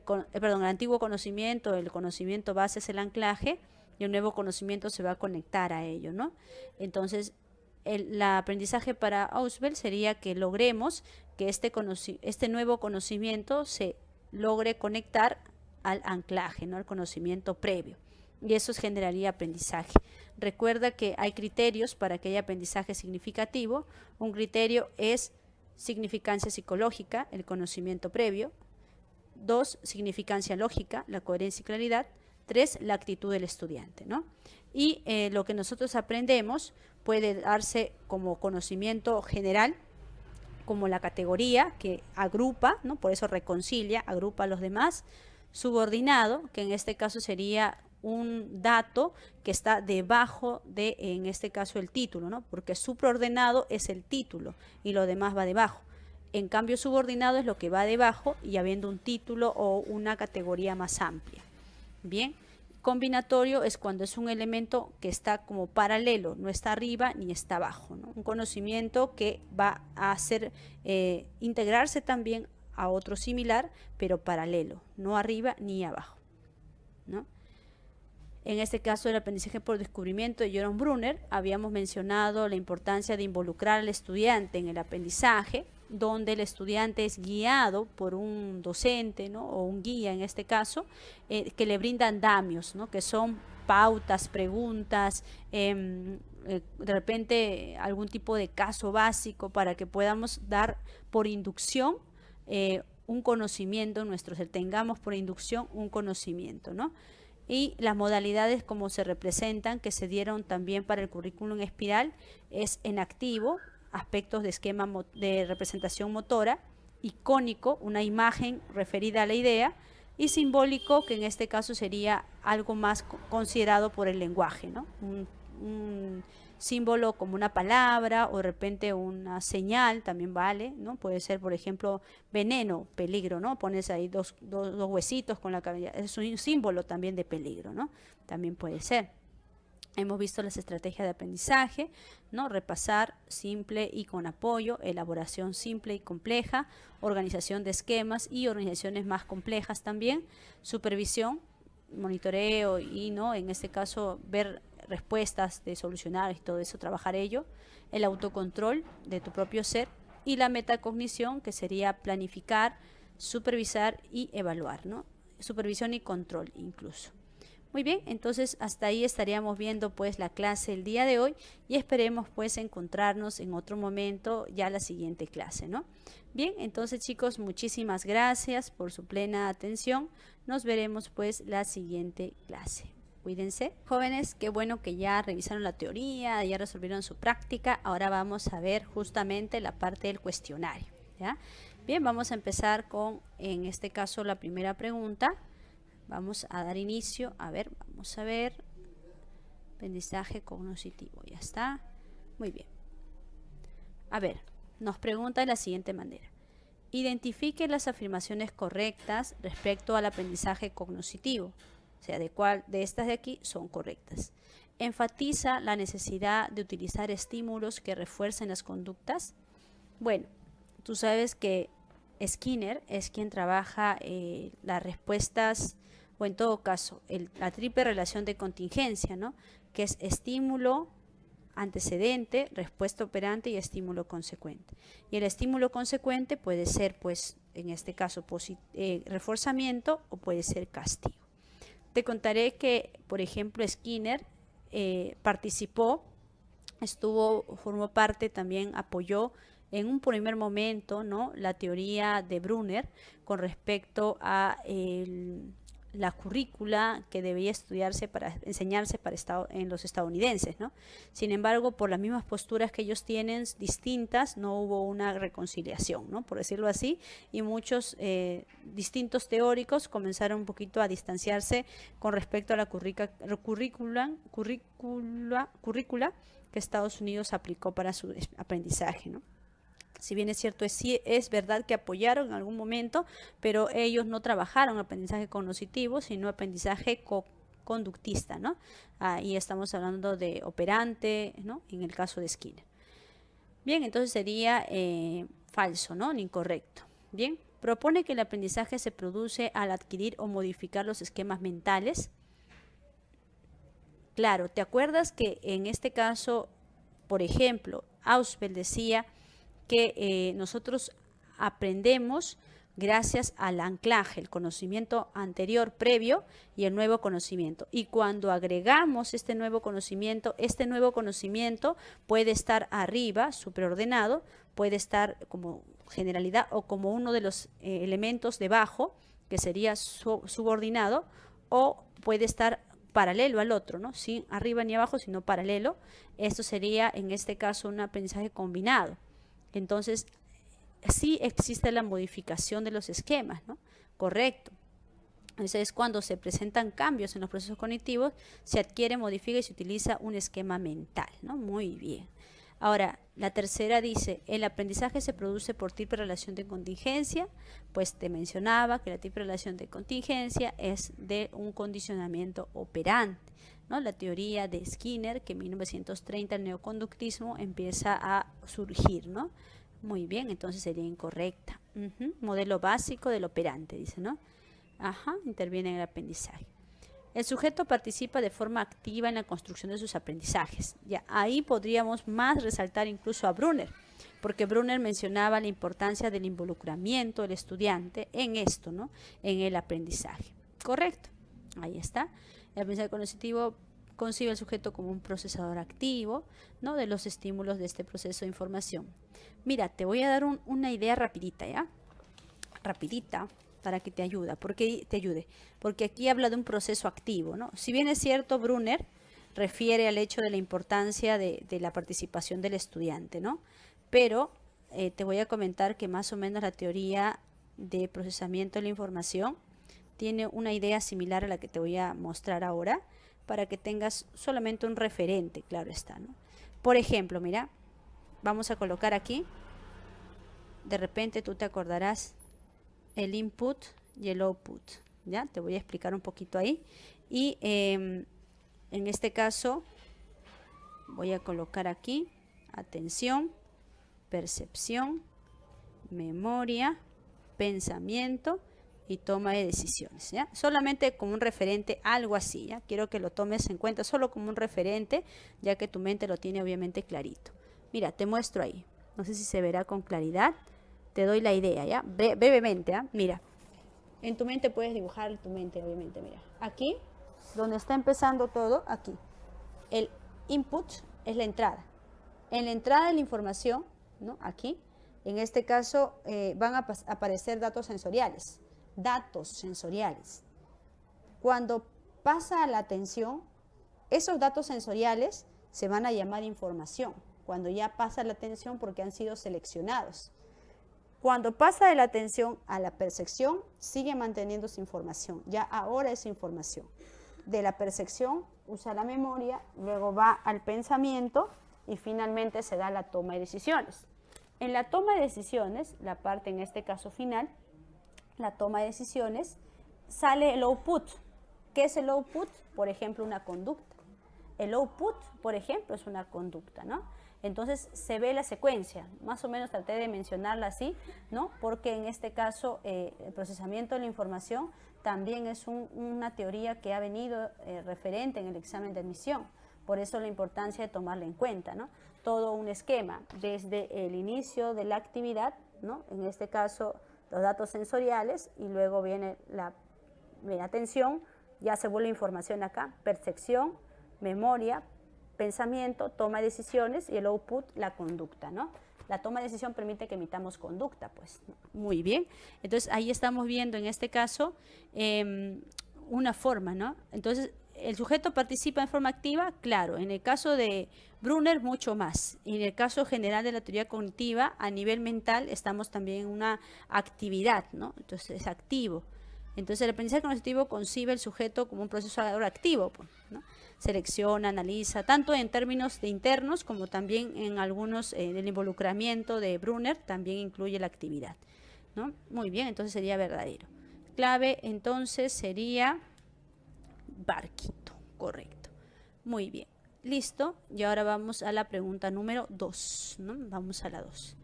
antiguo conocimiento, el conocimiento base es el anclaje y el nuevo conocimiento se va a conectar a ello, ¿no? Entonces, el aprendizaje para Ausubel sería que logremos que este nuevo conocimiento se logre conectar al anclaje, ¿no? Al conocimiento previo. Y eso generaría aprendizaje. Recuerda que hay criterios para que haya aprendizaje significativo. Un criterio es significancia psicológica, el conocimiento previo. 2, significancia lógica, la coherencia y claridad. 3, la actitud del estudiante, ¿no? Y lo que nosotros aprendemos puede darse como conocimiento general, como la categoría que agrupa, ¿no? Por eso reconcilia, agrupa a los demás. Subordinado, que en este caso sería un dato que está debajo de, en este caso, el título, ¿no? Porque supraordenado es el título y lo demás va debajo. En cambio, subordinado es lo que va debajo y habiendo un título o una categoría más amplia. Bien. Combinatorio es cuando es un elemento que está como paralelo, no está arriba ni está abajo, ¿no? Un conocimiento que va a hacer integrarse también a otro similar, pero paralelo, no arriba ni abajo, ¿no? En este caso del aprendizaje por descubrimiento de Jerome Bruner, habíamos mencionado la importancia de involucrar al estudiante en el aprendizaje, donde el estudiante es guiado por un docente, ¿no? O un guía en este caso, que le brinda andamios, ¿no? Que son pautas, preguntas, de repente algún tipo de caso básico para que podamos dar por inducción un conocimiento, tengamos por inducción un conocimiento, ¿no? Y las modalidades como se representan, que se dieron también para el currículum espiral, es en activo, aspectos de esquema de representación motora, icónico, una imagen referida a la idea, y simbólico, que en este caso sería algo más considerado por el lenguaje, ¿no? Un símbolo como una palabra o de repente una señal también vale, ¿no? Puede ser, por ejemplo, veneno, peligro, ¿no? Pones ahí dos huesitos con la cabeza, es un símbolo también de peligro, ¿no? También puede ser. Hemos visto las estrategias de aprendizaje, ¿no? Repasar, simple y con apoyo, elaboración simple y compleja, organización de esquemas y organizaciones más complejas también, supervisión, monitoreo y, ¿no? En este caso, ver respuestas de solucionar y todo eso, trabajar ello, el autocontrol de tu propio ser y la metacognición, que sería planificar, supervisar y evaluar, ¿no? Supervisión y control incluso. Muy bien, entonces hasta ahí estaríamos viendo pues la clase el día de hoy y esperemos pues encontrarnos en otro momento ya la siguiente clase, ¿no? Bien, entonces chicos, muchísimas gracias por su plena atención. Nos veremos pues la siguiente clase. Cuídense. Jóvenes, qué bueno que ya revisaron la teoría, ya resolvieron su práctica. Ahora vamos a ver justamente la parte del cuestionario, ¿ya? Bien, vamos a empezar con, en este caso, la primera pregunta. Vamos a dar inicio. A ver, vamos a ver. Aprendizaje cognitivo. Ya está. Muy bien. A ver, nos pregunta de la siguiente manera. Identifique las afirmaciones correctas respecto al aprendizaje cognitivo. O sea, de cuál de estas de aquí son correctas. Enfatiza la necesidad de utilizar estímulos que refuercen las conductas. Bueno, tú sabes que Skinner es quien trabaja las respuestas, o en todo caso, la triple relación de contingencia, ¿no? Que es estímulo antecedente, respuesta operante y estímulo consecuente. Y el estímulo consecuente puede ser, pues, en este caso, reforzamiento o puede ser castigo. Te contaré que, por ejemplo, Skinner formó parte, también apoyó en un primer momento, ¿no?, la teoría de Bruner con respecto a la currícula que debía enseñarse en los estadounidenses, ¿no? Sin embargo, por las mismas posturas que ellos tienen distintas, no hubo una reconciliación, ¿no?, por decirlo así, y muchos distintos teóricos comenzaron un poquito a distanciarse con respecto a la currícula que Estados Unidos aplicó para su aprendizaje, ¿no? Si bien es cierto, es verdad que apoyaron en algún momento, pero ellos no trabajaron aprendizaje cognitivo, sino aprendizaje conductista, ¿no? Y estamos hablando de operante, ¿no?, en el caso de Skinner. Bien, entonces sería falso, ¿no?, incorrecto. Bien, propone que el aprendizaje se produce al adquirir o modificar los esquemas mentales. Claro, ¿te acuerdas que en este caso, por ejemplo, Ausubel decía que nosotros aprendemos gracias al anclaje, el conocimiento anterior previo y el nuevo conocimiento? Y cuando agregamos este nuevo conocimiento puede estar arriba, superordenado, puede estar como generalidad o como uno de los elementos debajo, que sería subordinado, o puede estar paralelo al otro, ¿no?, sin arriba ni abajo, sino paralelo. Esto sería en este caso un aprendizaje combinado. Entonces, sí existe la modificación de los esquemas, ¿no? Correcto. Entonces es cuando se presentan cambios en los procesos cognitivos, se adquiere, modifica y se utiliza un esquema mental, ¿no? Muy bien. Ahora, la tercera dice, el aprendizaje se produce por tipo de relación de contingencia, pues te mencionaba que la tipo de relación de contingencia es de un condicionamiento operante, ¿no? La teoría de Skinner, que en 1930 el neoconductismo empieza a surgir, ¿no? Muy bien, entonces sería incorrecta. Modelo básico del operante, dice, ¿no? Ajá, interviene en el aprendizaje. El sujeto participa de forma activa en la construcción de sus aprendizajes. Ya ahí podríamos más resaltar incluso a Brunner, porque Brunner mencionaba la importancia del involucramiento del estudiante en esto, ¿no? En el aprendizaje. Correcto, ahí está. El aprendizaje cognitivo concibe al sujeto como un procesador activo, ¿no? De los estímulos de este proceso de información. Mira, te voy a dar una idea rapidita, ¿ya? Rapidita, para que te ayude, porque aquí habla de un proceso activo, ¿no? Si bien es cierto, Brunner refiere al hecho de la importancia de la participación del estudiante, ¿no? Pero te voy a comentar que más o menos la teoría de procesamiento de la información tiene una idea similar a la que te voy a mostrar ahora, para que tengas solamente un referente, claro está, ¿no? Por ejemplo, mira, vamos a colocar aquí, de repente tú te acordarás el input y el output, ¿ya? Te voy a explicar un poquito ahí. Y en este caso voy a colocar aquí atención, percepción, memoria, pensamiento y toma de decisiones, ¿ya? Solamente como un referente, algo así, ¿ya? Quiero que lo tomes en cuenta solo como un referente, ya que tu mente lo tiene obviamente clarito. Mira, te muestro ahí. No sé si se verá con claridad. Te doy la idea, ¿ya? Brevemente, ¿ah? Mira, en tu mente puedes dibujar tu mente, obviamente, mira. Aquí, donde está empezando todo, aquí. El input es la entrada. En la entrada de la información, ¿no? Aquí, en este caso, van a aparecer datos sensoriales. Datos sensoriales. Cuando pasa a la atención, esos datos sensoriales se van a llamar información. Cuando ya pasa la atención porque han sido seleccionados. Cuando pasa de la atención a la percepción, sigue manteniendo su información. Ya ahora es información. De la percepción usa la memoria, luego va al pensamiento y finalmente se da la toma de decisiones. En la toma de decisiones, la parte en este caso final, la toma de decisiones, sale el output. ¿Qué es el output? Por ejemplo, una conducta. El output, por ejemplo, es una conducta, ¿no? Entonces se ve la secuencia, más o menos traté de mencionarla así, ¿no? Porque en este caso el procesamiento de la información también es una teoría que ha venido referente en el examen de admisión. Por eso la importancia de tomarla en cuenta, ¿no? Todo un esquema, desde el inicio de la actividad, ¿no? En este caso los datos sensoriales y luego viene la atención, ya se vuelve información acá, percepción, memoria, pensamiento, toma de decisiones y el output, la conducta, ¿no? La toma de decisión permite que emitamos conducta, pues. Muy bien. Entonces, ahí estamos viendo en este caso una forma, ¿no? Entonces, ¿el sujeto participa en forma activa? Claro. En el caso de Brunner, mucho más. Y en el caso general de la teoría cognitiva, a nivel mental, estamos también en una actividad, ¿no? Entonces, es activo. Entonces, el aprendizaje cognitivo concibe el sujeto como un procesador activo, ¿no? Selecciona, analiza, tanto en términos de internos como también en algunos, el involucramiento de Brunner también incluye la actividad, ¿no? Muy bien, entonces sería verdadero. Clave, entonces, sería barquito, correcto. Muy bien, listo. Y ahora vamos a la pregunta número 2, ¿no? Vamos a la 2.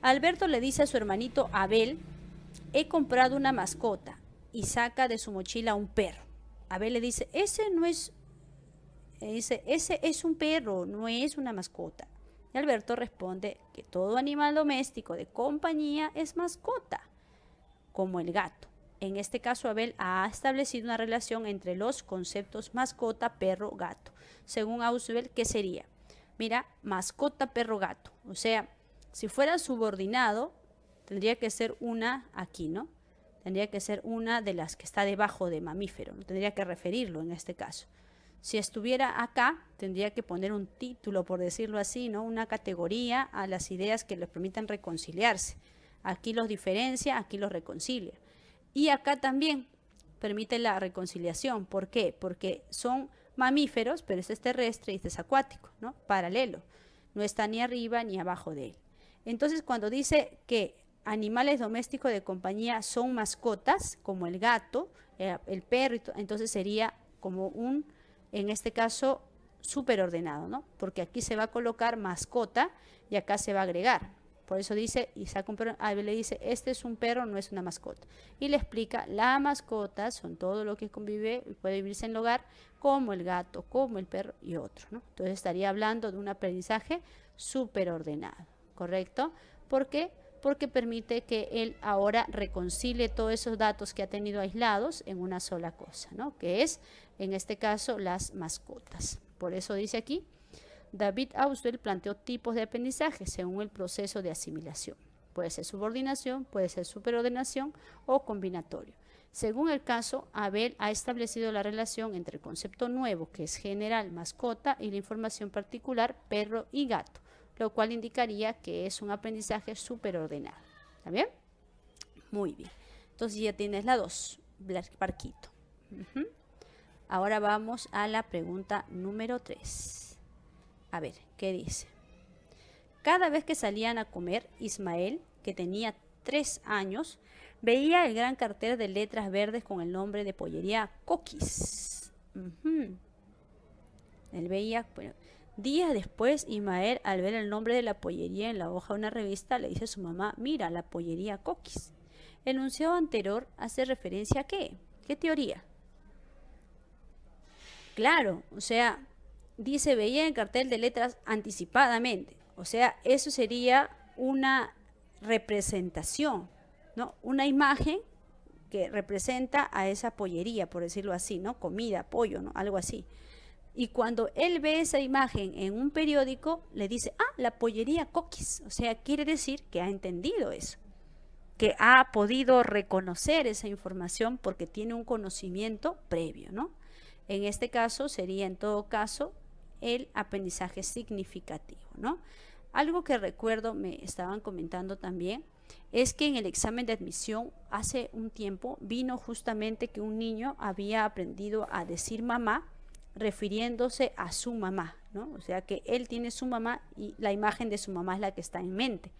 Alberto le dice a su hermanito Abel: he comprado una mascota, y saca de su mochila un perro. Abel le dice: ese es un perro, no es una mascota. Y Alberto responde que todo animal doméstico de compañía es mascota, como el gato. En este caso, Abel ha establecido una relación entre los conceptos mascota, perro, gato. Según Ausubel, ¿qué sería? Mira, mascota, perro, gato. O sea, si fuera subordinado, tendría que ser una aquí, ¿no? Tendría que ser una de las que está debajo de mamífero, no tendría que referirlo en este caso. Si estuviera acá, tendría que poner un título, por decirlo así, ¿no? Una categoría a las ideas que les permitan reconciliarse. Aquí los diferencia, aquí los reconcilia. Y acá también permite la reconciliación. ¿Por qué? Porque son mamíferos, pero este es terrestre y este es acuático, ¿no? Paralelo. No está ni arriba ni abajo de él. Entonces, cuando dice que animales domésticos de compañía son mascotas, como el gato, el perro, entonces sería como un, en este caso, superordenado, ¿no? Porque aquí se va a colocar mascota y acá se va a agregar. Por eso dice, y saca un perro, a ver, le dice, este es un perro, no es una mascota. Y le explica, las mascotas son todo lo que convive y puede vivirse en el hogar, como el gato, como el perro y otro, ¿no? Entonces estaría hablando de un aprendizaje superordenado, ¿correcto? ¿Por qué? Porque permite que él ahora reconcilie todos esos datos que ha tenido aislados en una sola cosa, ¿no? Que es, en este caso, las mascotas. Por eso dice aquí, David Ausubel planteó tipos de aprendizaje según el proceso de asimilación. Puede ser subordinación, puede ser superordenación o combinatorio. Según el caso, Abel ha establecido la relación entre el concepto nuevo, que es general, mascota, y la información particular, perro y gato, lo cual indicaría que es un aprendizaje superordenado. ¿Está bien? Muy bien. Entonces ya tienes la 2, barquito. Ahora vamos a la pregunta número 3. A ver, ¿qué dice? Cada vez que salían a comer, Ismael, que tenía 3 años, veía el gran cartel de letras verdes con el nombre de pollería Coquis. Él veía, bueno, días después, Ismael, al ver el nombre de la pollería en la hoja de una revista, le dice a su mamá, mira, la pollería Coquis. El enunciado anterior hace referencia a ¿qué? ¿Qué teoría? Claro, o sea, dice, veía el cartel de letras anticipadamente. O sea, eso sería una representación, ¿no? Una imagen que representa a esa pollería, por decirlo así, ¿no? Comida, pollo, ¿no? Algo así. Y cuando él ve esa imagen en un periódico, le dice, ah, la pollería Coquis. O sea, quiere decir que ha entendido eso, que ha podido reconocer esa información porque tiene un conocimiento previo, ¿no? En este caso sería, en todo caso, el aprendizaje significativo, ¿no? Algo que recuerdo, me estaban comentando también, es que en el examen de admisión hace un tiempo vino justamente que un niño había aprendido a decir mamá refiriéndose a su mamá, ¿no? O sea que él tiene su mamá y la imagen de su mamá es la que está en mente.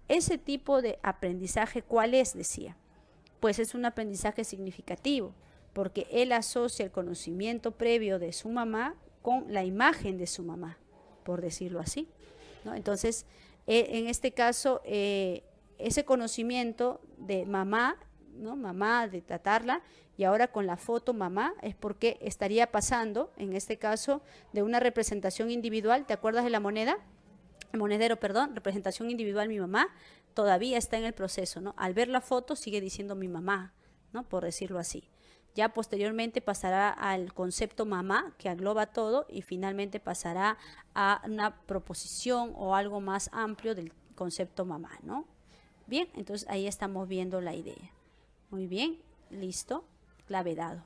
Ese tipo de aprendizaje, ¿cuál es? Decía. Pues es un aprendizaje significativo, porque él asocia el conocimiento previo de su mamá con la imagen de su mamá, por decirlo así, ¿no? Entonces, en este caso, ese conocimiento de mamá, ¿no? Mamá, de tratarla, y ahora con la foto mamá, es porque estaría pasando, en este caso, de una representación individual. ¿Te acuerdas de la moneda? El monedero, perdón, representación individual, mi mamá, todavía está en el proceso, ¿no? Al ver la foto sigue diciendo mi mamá, ¿no? Por decirlo así. Ya posteriormente pasará al concepto mamá, que engloba todo, y finalmente pasará a una proposición o algo más amplio del concepto mamá, ¿no? Bien, entonces ahí estamos viendo la idea. Muy bien, listo, clave dado.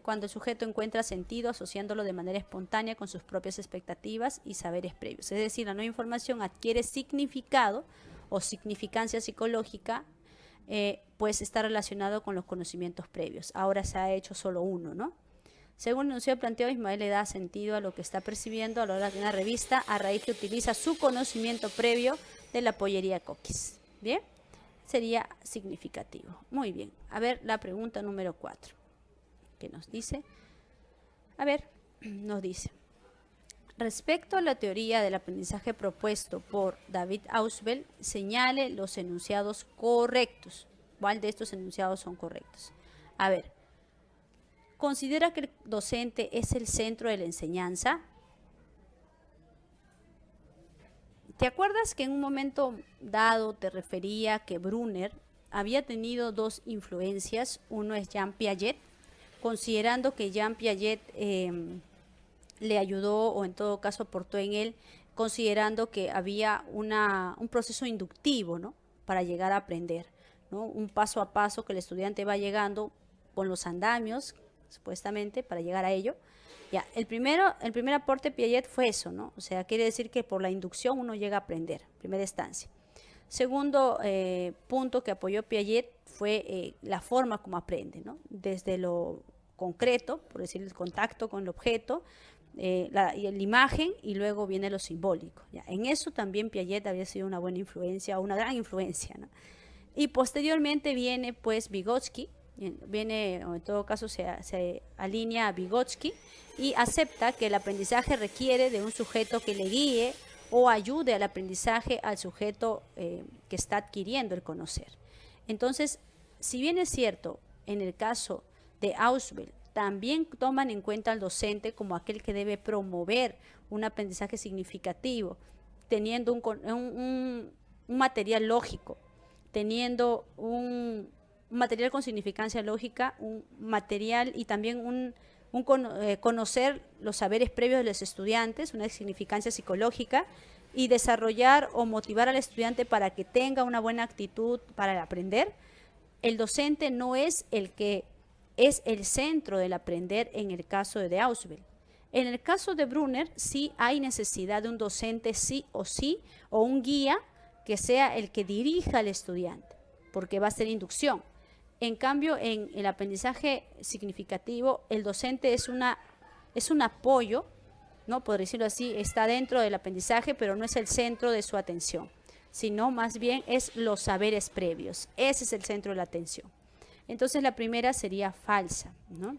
Cuando el sujeto encuentra sentido asociándolo de manera espontánea con sus propias expectativas y saberes previos. Es decir, la nueva información adquiere significado o significancia psicológica, pues está relacionado con los conocimientos previos. Ahora se ha hecho solo uno, ¿no? Según el enunciado planteado, Ismael le da sentido a lo que está percibiendo a la hora de una revista a raíz que utiliza su conocimiento previo de la pollería Coquis. ¿Bien? Sería significativo. Muy bien. A ver, la pregunta número 4. ¿Qué nos dice? A ver, nos dice. Respecto a la teoría del aprendizaje propuesto por David Ausubel, señale los enunciados correctos. ¿Cuál de estos enunciados son correctos? A ver, ¿considera que el docente es el centro de la enseñanza? ¿Te acuerdas que en un momento dado te refería que Brunner había tenido 2 influencias? Uno es Jean Piaget, considerando que Jean Piaget le ayudó o en todo caso aportó en él, considerando que había un proceso inductivo, ¿no? Para llegar a aprender, ¿no? Un paso a paso que el estudiante va llegando con los andamios supuestamente, para llegar a ello. Ya, el primer aporte de Piaget fue eso, ¿no? O sea, quiere decir que por la inducción uno llega a aprender, en primera instancia. Segundo punto que apoyó Piaget fue la forma como aprende, ¿no? Desde lo concreto, por decir el contacto con el objeto, la imagen, y luego viene lo simbólico. ¿Ya? En eso también Piaget había sido una buena influencia, una gran influencia, ¿no? Y posteriormente viene pues Vygotsky, viene, o en todo caso se alinea a Vygotsky y acepta que el aprendizaje requiere de un sujeto que le guíe o ayude al aprendizaje al sujeto que está adquiriendo el conocer. Entonces, si bien es cierto, en el caso de Ausubel, también toman en cuenta al docente como aquel que debe promover un aprendizaje significativo, teniendo un material lógico, teniendo un material con significancia lógica, un material y también conocer los saberes previos de los estudiantes, una significancia psicológica, y desarrollar o motivar al estudiante para que tenga una buena actitud para aprender. El docente no es el que es el centro del aprender en el caso de Ausubel. En el caso de Brunner sí hay necesidad de un docente sí, o un guía que sea el que dirija al estudiante, porque va a ser inducción. En cambio, en el aprendizaje significativo, el docente es un apoyo, ¿no? Por decirlo así, está dentro del aprendizaje, pero no es el centro de su atención, sino más bien es los saberes previos. Ese es el centro de la atención. Entonces la primera sería falsa, ¿no?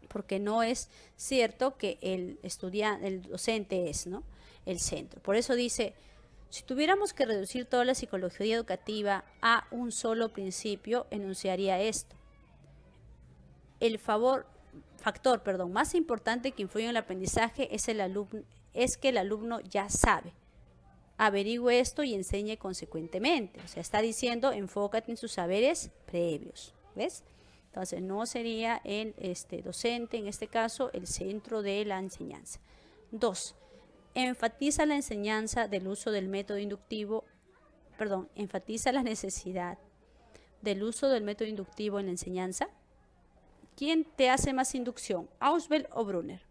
Porque no es cierto que el docente es, ¿no?, el centro. Por eso dice, si tuviéramos que reducir toda la psicología educativa a un solo principio, enunciaría esto. El factor más importante que influye en el aprendizaje es que el alumno ya sabe. Averigüe esto y enseñe consecuentemente. O sea, está diciendo, enfócate en sus saberes previos. ¿Ves? Entonces, no sería el docente, en este caso, el centro de la enseñanza. 2. Enfatiza la enseñanza del uso del método inductivo, enfatiza la necesidad del uso del método inductivo en la enseñanza. ¿Quién te hace más inducción, Ausubel o Brunner?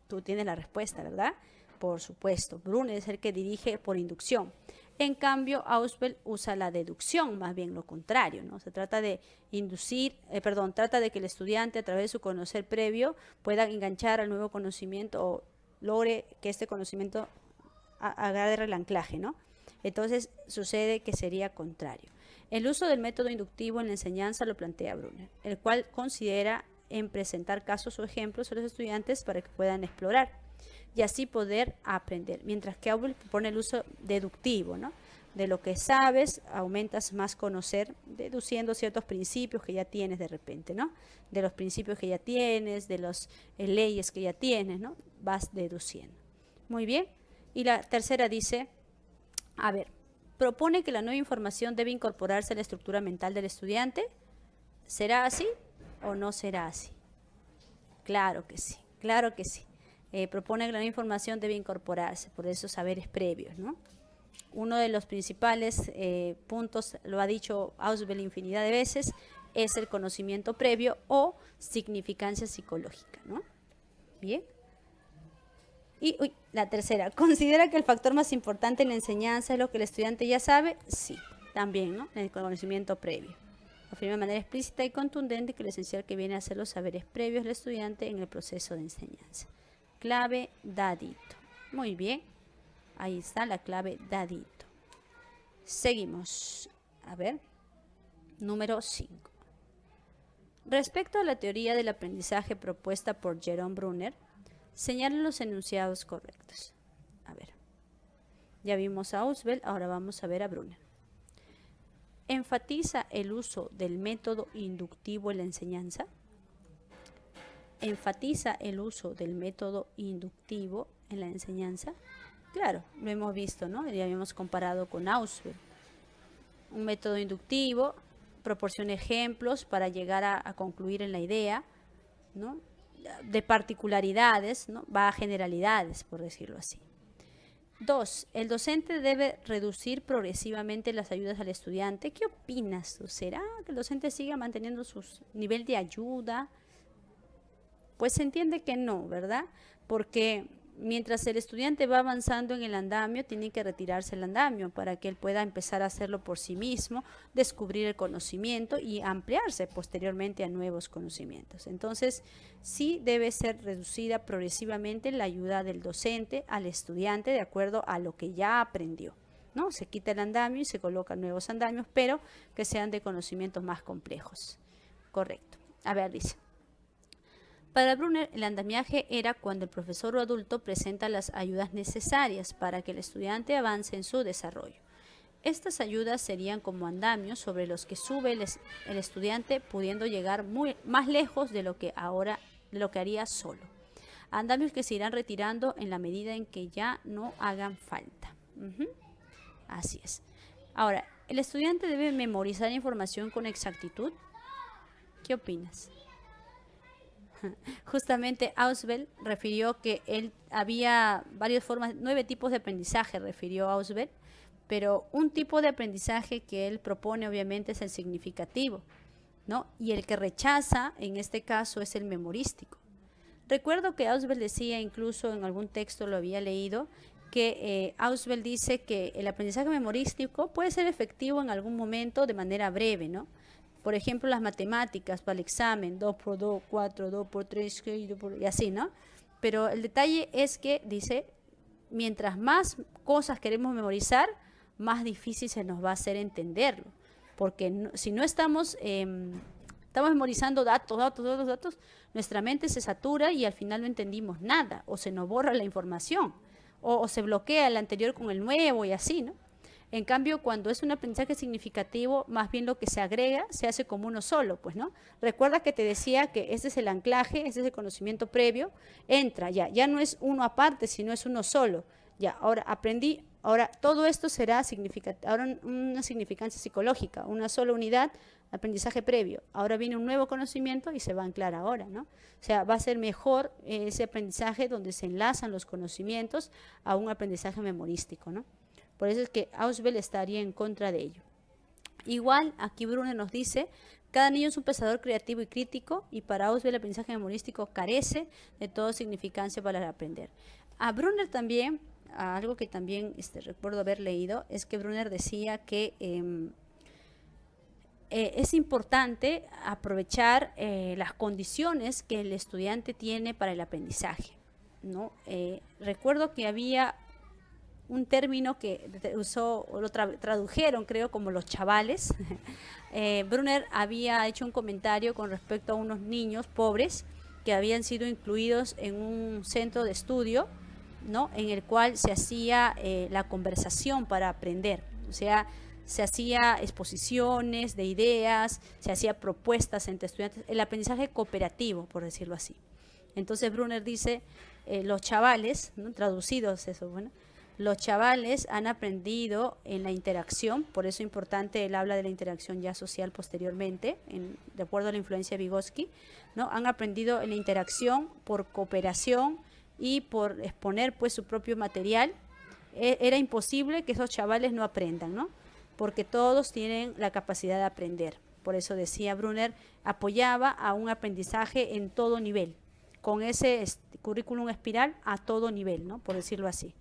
Tú tienes la respuesta, ¿verdad? Por supuesto, Brunner es el que dirige por inducción. En cambio, Ausubel usa la deducción, más bien lo contrario, ¿no? Se trata de trata de que el estudiante a través de su conocer previo pueda enganchar al nuevo conocimiento o logre que este conocimiento agarre el anclaje, ¿no? Entonces sucede que sería contrario. El uso del método inductivo en la enseñanza lo plantea Brunner, el cual considera en presentar casos o ejemplos a los estudiantes para que puedan explorar y así poder aprender, mientras que Ausubel propone el uso deductivo, ¿no? De lo que sabes, aumentas más conocer, deduciendo ciertos principios que ya tienes de repente, ¿no? De los principios que ya tienes, de las leyes que ya tienes, ¿no? Vas deduciendo. Muy bien. Y la tercera dice, propone que la nueva información debe incorporarse a la estructura mental del estudiante. ¿Será así o no será así? Claro que sí, claro que sí. Propone que la nueva información debe incorporarse por esos saberes previos, ¿no? Uno de los principales puntos, lo ha dicho Ausubel infinidad de veces, es el conocimiento previo o significancia psicológica, ¿no? Bien. Y la tercera, ¿considera que el factor más importante en la enseñanza es lo que el estudiante ya sabe? Sí, también, ¿no? El conocimiento previo. Afirma de manera explícita y contundente que lo esencial que viene a ser los saberes previos del estudiante en el proceso de enseñanza. Clave dadito. Muy bien. Ahí está la clave dadito. Seguimos. Número 5. Respecto a la teoría del aprendizaje propuesta por Jerome Brunner, señala los enunciados correctos. Ya vimos a Ausubel, ahora vamos a ver a Brunner. Enfatiza el uso del método inductivo en la enseñanza. Enfatiza el uso del método inductivo en la enseñanza. Claro, lo hemos visto, ¿no? Ya habíamos comparado con Ausubel. Un método inductivo proporciona ejemplos para llegar a concluir en la idea, ¿no? De particularidades, ¿no? Va a generalidades, por decirlo así. 2. El docente debe reducir progresivamente las ayudas al estudiante. ¿Qué opinas tú? ¿Será que el docente siga manteniendo su nivel de ayuda Pues se entiende que no, ¿verdad? Porque mientras el estudiante va avanzando en el andamio, tiene que retirarse el andamio para que él pueda empezar a hacerlo por sí mismo, descubrir el conocimiento y ampliarse posteriormente a nuevos conocimientos. Entonces, sí debe ser reducida progresivamente la ayuda del docente al estudiante de acuerdo a lo que ya aprendió, ¿no? Se quita el andamio y se colocan nuevos andamios, pero que sean de conocimientos más complejos. Correcto. A ver, dice. Para Brunner, el andamiaje era cuando el profesor o adulto presenta las ayudas necesarias para que el estudiante avance en su desarrollo. Estas ayudas serían como andamios sobre los que sube el estudiante, pudiendo llegar más lejos de lo que haría solo. Andamios que se irán retirando en la medida en que ya no hagan falta. Así es. Ahora, ¿el estudiante debe memorizar información con exactitud? ¿Qué opinas? Justamente Ausubel refirió que había varias formas, 9 tipos de aprendizaje, refirió Ausubel, pero un tipo de aprendizaje que él propone obviamente es el significativo, ¿no? Y el que rechaza en este caso es el memorístico. Recuerdo que Ausubel decía, incluso en algún texto lo había leído, que Ausubel dice que el aprendizaje memorístico puede ser efectivo en algún momento de manera breve, ¿no? Por ejemplo, las matemáticas para el examen, 2 por 2, 4, 2 por 3, y así, ¿no? Pero el detalle es que, dice, mientras más cosas queremos memorizar, más difícil se nos va a hacer entenderlo. Porque si no estamos memorizando datos, nuestra mente se satura y al final no entendimos nada, o se nos borra la información, o se bloquea el anterior con el nuevo y así, ¿no? En cambio, cuando es un aprendizaje significativo, más bien lo que se agrega se hace como uno solo, pues, ¿no? Recuerda que te decía que ese es el anclaje, ese es el conocimiento previo, entra, ya no es uno aparte, sino es uno solo. Ya, ahora aprendí, ahora todo esto será ahora una significancia psicológica, una sola unidad, aprendizaje previo. Ahora viene un nuevo conocimiento y se va a anclar ahora, ¿no? O sea, va a ser mejor ese aprendizaje donde se enlazan los conocimientos a un aprendizaje memorístico, ¿no? Por eso es que Ausubel estaría en contra de ello. Igual, aquí Brunner nos dice, cada niño es un pensador creativo y crítico, y para Ausubel el aprendizaje memorístico carece de toda significancia para aprender. A Brunner también, algo que también recuerdo haber leído, es que Brunner decía que es importante aprovechar las condiciones que el estudiante tiene para el aprendizaje, ¿no? Recuerdo que había un término que usó, o lo tradujeron creo como los chavales. Brunner había hecho un comentario con respecto a unos niños pobres que habían sido incluidos en un centro de estudio, ¿no? En el cual se hacía la conversación para aprender, o sea, se hacía exposiciones de ideas, se hacía propuestas entre estudiantes, el aprendizaje cooperativo, por decirlo así. Entonces Brunner dice, los chavales, ¿no? Traducidos eso, bueno, los chavales han aprendido en la interacción, por eso es importante, él habla de la interacción ya social posteriormente, de acuerdo a la influencia de Vygotsky, ¿no? Han aprendido en la interacción por cooperación y por exponer pues su propio material. Era imposible que esos chavales no aprendan, ¿no? Porque todos tienen la capacidad de aprender. Por eso decía Brunner, apoyaba a un aprendizaje en todo nivel, con ese currículum espiral a todo nivel, ¿no? Por decirlo así.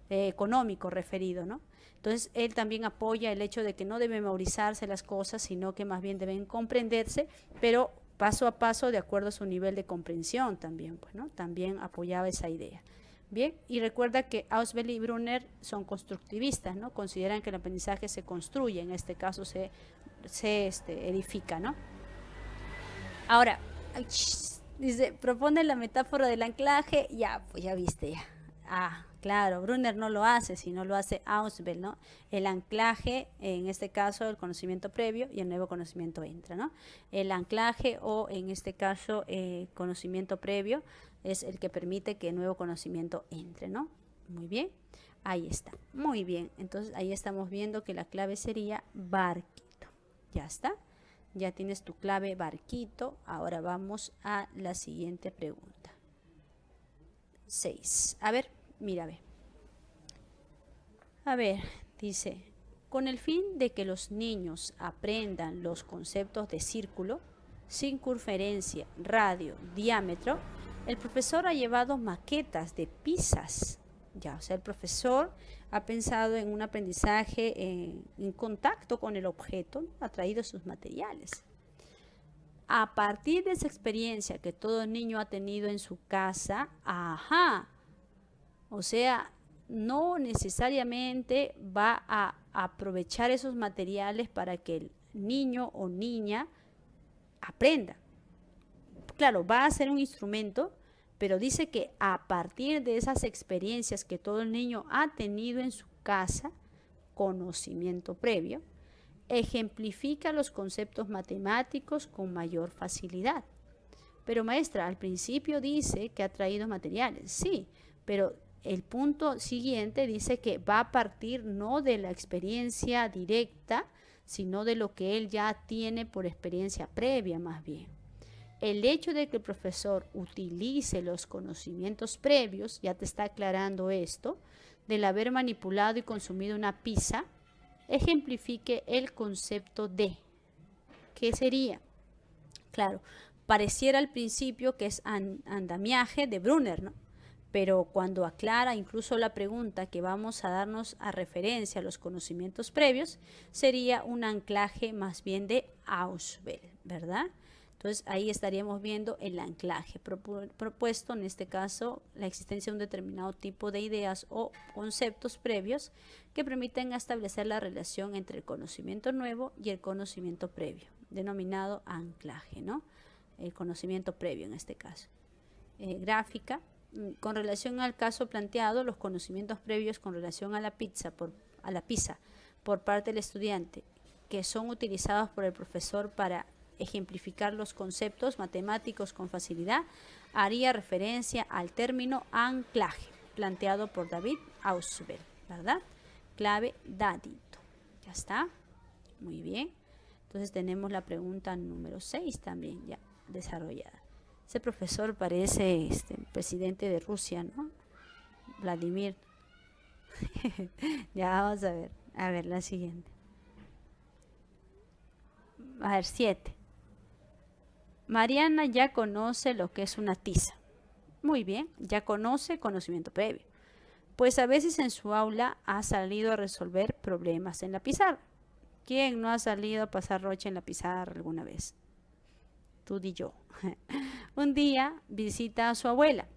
Económico referido, ¿no? Entonces él también apoya el hecho de que no deben memorizarse las cosas, sino que más bien deben comprenderse, pero paso a paso de acuerdo a su nivel de comprensión también, pues, ¿no? También apoyaba esa idea. Bien, y recuerda que Ausubel y Brunner son constructivistas, ¿no? Consideran que el aprendizaje se construye, en este caso se edifica, ¿no? Ahora, dice, propone la metáfora del anclaje, pues ya viste, ya. Claro, Brunner no lo hace, sino lo hace Ausubel, ¿no? El anclaje, en este caso, el conocimiento previo y el nuevo conocimiento entra, ¿no? El anclaje o, en este caso, conocimiento previo es el que permite que el nuevo conocimiento entre, ¿no? Muy bien, ahí está, muy bien. Entonces, ahí estamos viendo que la clave sería barquito. Ya está, ya tienes tu clave barquito. Ahora vamos a la siguiente pregunta. 6. A ver. Mira, ve. A ver, dice, con el fin de que los niños aprendan los conceptos de círculo, circunferencia, radio, diámetro, El profesor ha llevado maquetas de piezas. Ya, o sea, el profesor ha pensado en un aprendizaje en contacto con el objeto, ¿no? Ha traído sus materiales. A partir de esa experiencia que todo niño ha tenido en su casa, ajá, o sea, no necesariamente va a aprovechar esos materiales para que el niño o niña aprenda. Claro, va a ser un instrumento, pero dice que a partir de esas experiencias que todo el niño ha tenido en su casa, conocimiento previo, ejemplifica los conceptos matemáticos con mayor facilidad. Pero maestra, al principio dice que ha traído materiales, sí, pero el punto siguiente dice que va a partir no de la experiencia directa, sino de lo que él ya tiene por experiencia previa más bien. El hecho de que el profesor utilice los conocimientos previos, ya te está aclarando esto, del haber manipulado y consumido una pizza, ejemplifique el concepto de. ¿Qué sería? Claro, pareciera al principio que es andamiaje de Brunner, ¿no? Pero cuando aclara incluso la pregunta que vamos a darnos a referencia a los conocimientos previos, sería un anclaje más bien de Ausubel, ¿verdad? Entonces ahí estaríamos viendo el anclaje propuesto, en este caso la existencia de un determinado tipo de ideas o conceptos previos que permiten establecer la relación entre el conocimiento nuevo y el conocimiento previo, denominado anclaje, ¿no? El conocimiento previo en este caso. Gráfica, con relación al caso planteado, los conocimientos previos con relación a la pizza por parte del estudiante que son utilizados por el profesor para ejemplificar los conceptos matemáticos con facilidad, haría referencia al término anclaje, planteado por David Ausubel, ¿verdad? Clave dadito. Ya está. Muy bien. Entonces tenemos la pregunta número 6 también ya desarrollada. Ese profesor parece presidente de Rusia, ¿no? Vladimir. Ya vamos a ver. A ver, la siguiente. A ver, 7. Mariana ya conoce lo que es una tiza. Muy bien, ya conoce conocimiento previo. Pues a veces en su aula ha salido a resolver problemas en la pizarra. ¿Quién no ha salido a pasar roche en la pizarra alguna vez? Tú y yo. Un día visita a su abuela,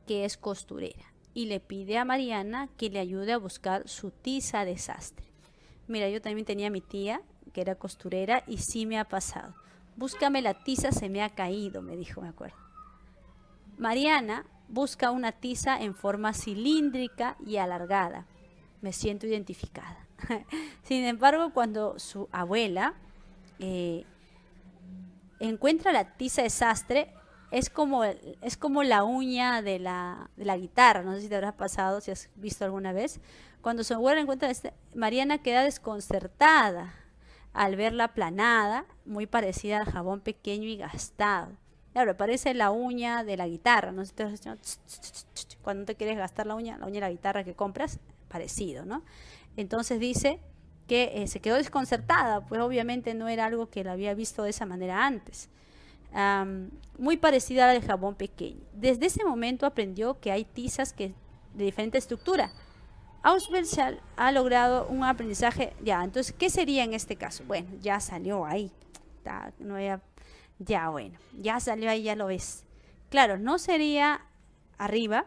que es costurera, y le pide a Mariana que le ayude a buscar su tiza de sastre. Mira, yo también tenía mi tía, que era costurera, y sí me ha pasado. Búscame la tiza, se me ha caído, me dijo, me acuerdo. Mariana busca una tiza en forma cilíndrica y alargada. Me siento identificada. Sin embargo, cuando su abuela encuentra la tiza de sastre, es como la uña de la guitarra. No sé si te habrás pasado, si has visto alguna vez. Cuando su abuela encuentra Mariana queda desconcertada al verla aplanada, muy parecida al jabón pequeño y gastado. Claro, parece la uña de la guitarra, ¿no? Cuando te quieres gastar la uña de la guitarra que compras, parecido, ¿no? Entonces dice que se quedó desconcertada, pues obviamente no era algo que la había visto de esa manera antes. Muy parecida a la del jabón pequeño. Desde ese momento aprendió que hay tizas de diferente estructura. Ausubel ha logrado un aprendizaje. Ya, entonces, ¿qué sería en este caso? Bueno, ya salió ahí. Ya salió ahí, ya lo ves. Claro, no sería arriba,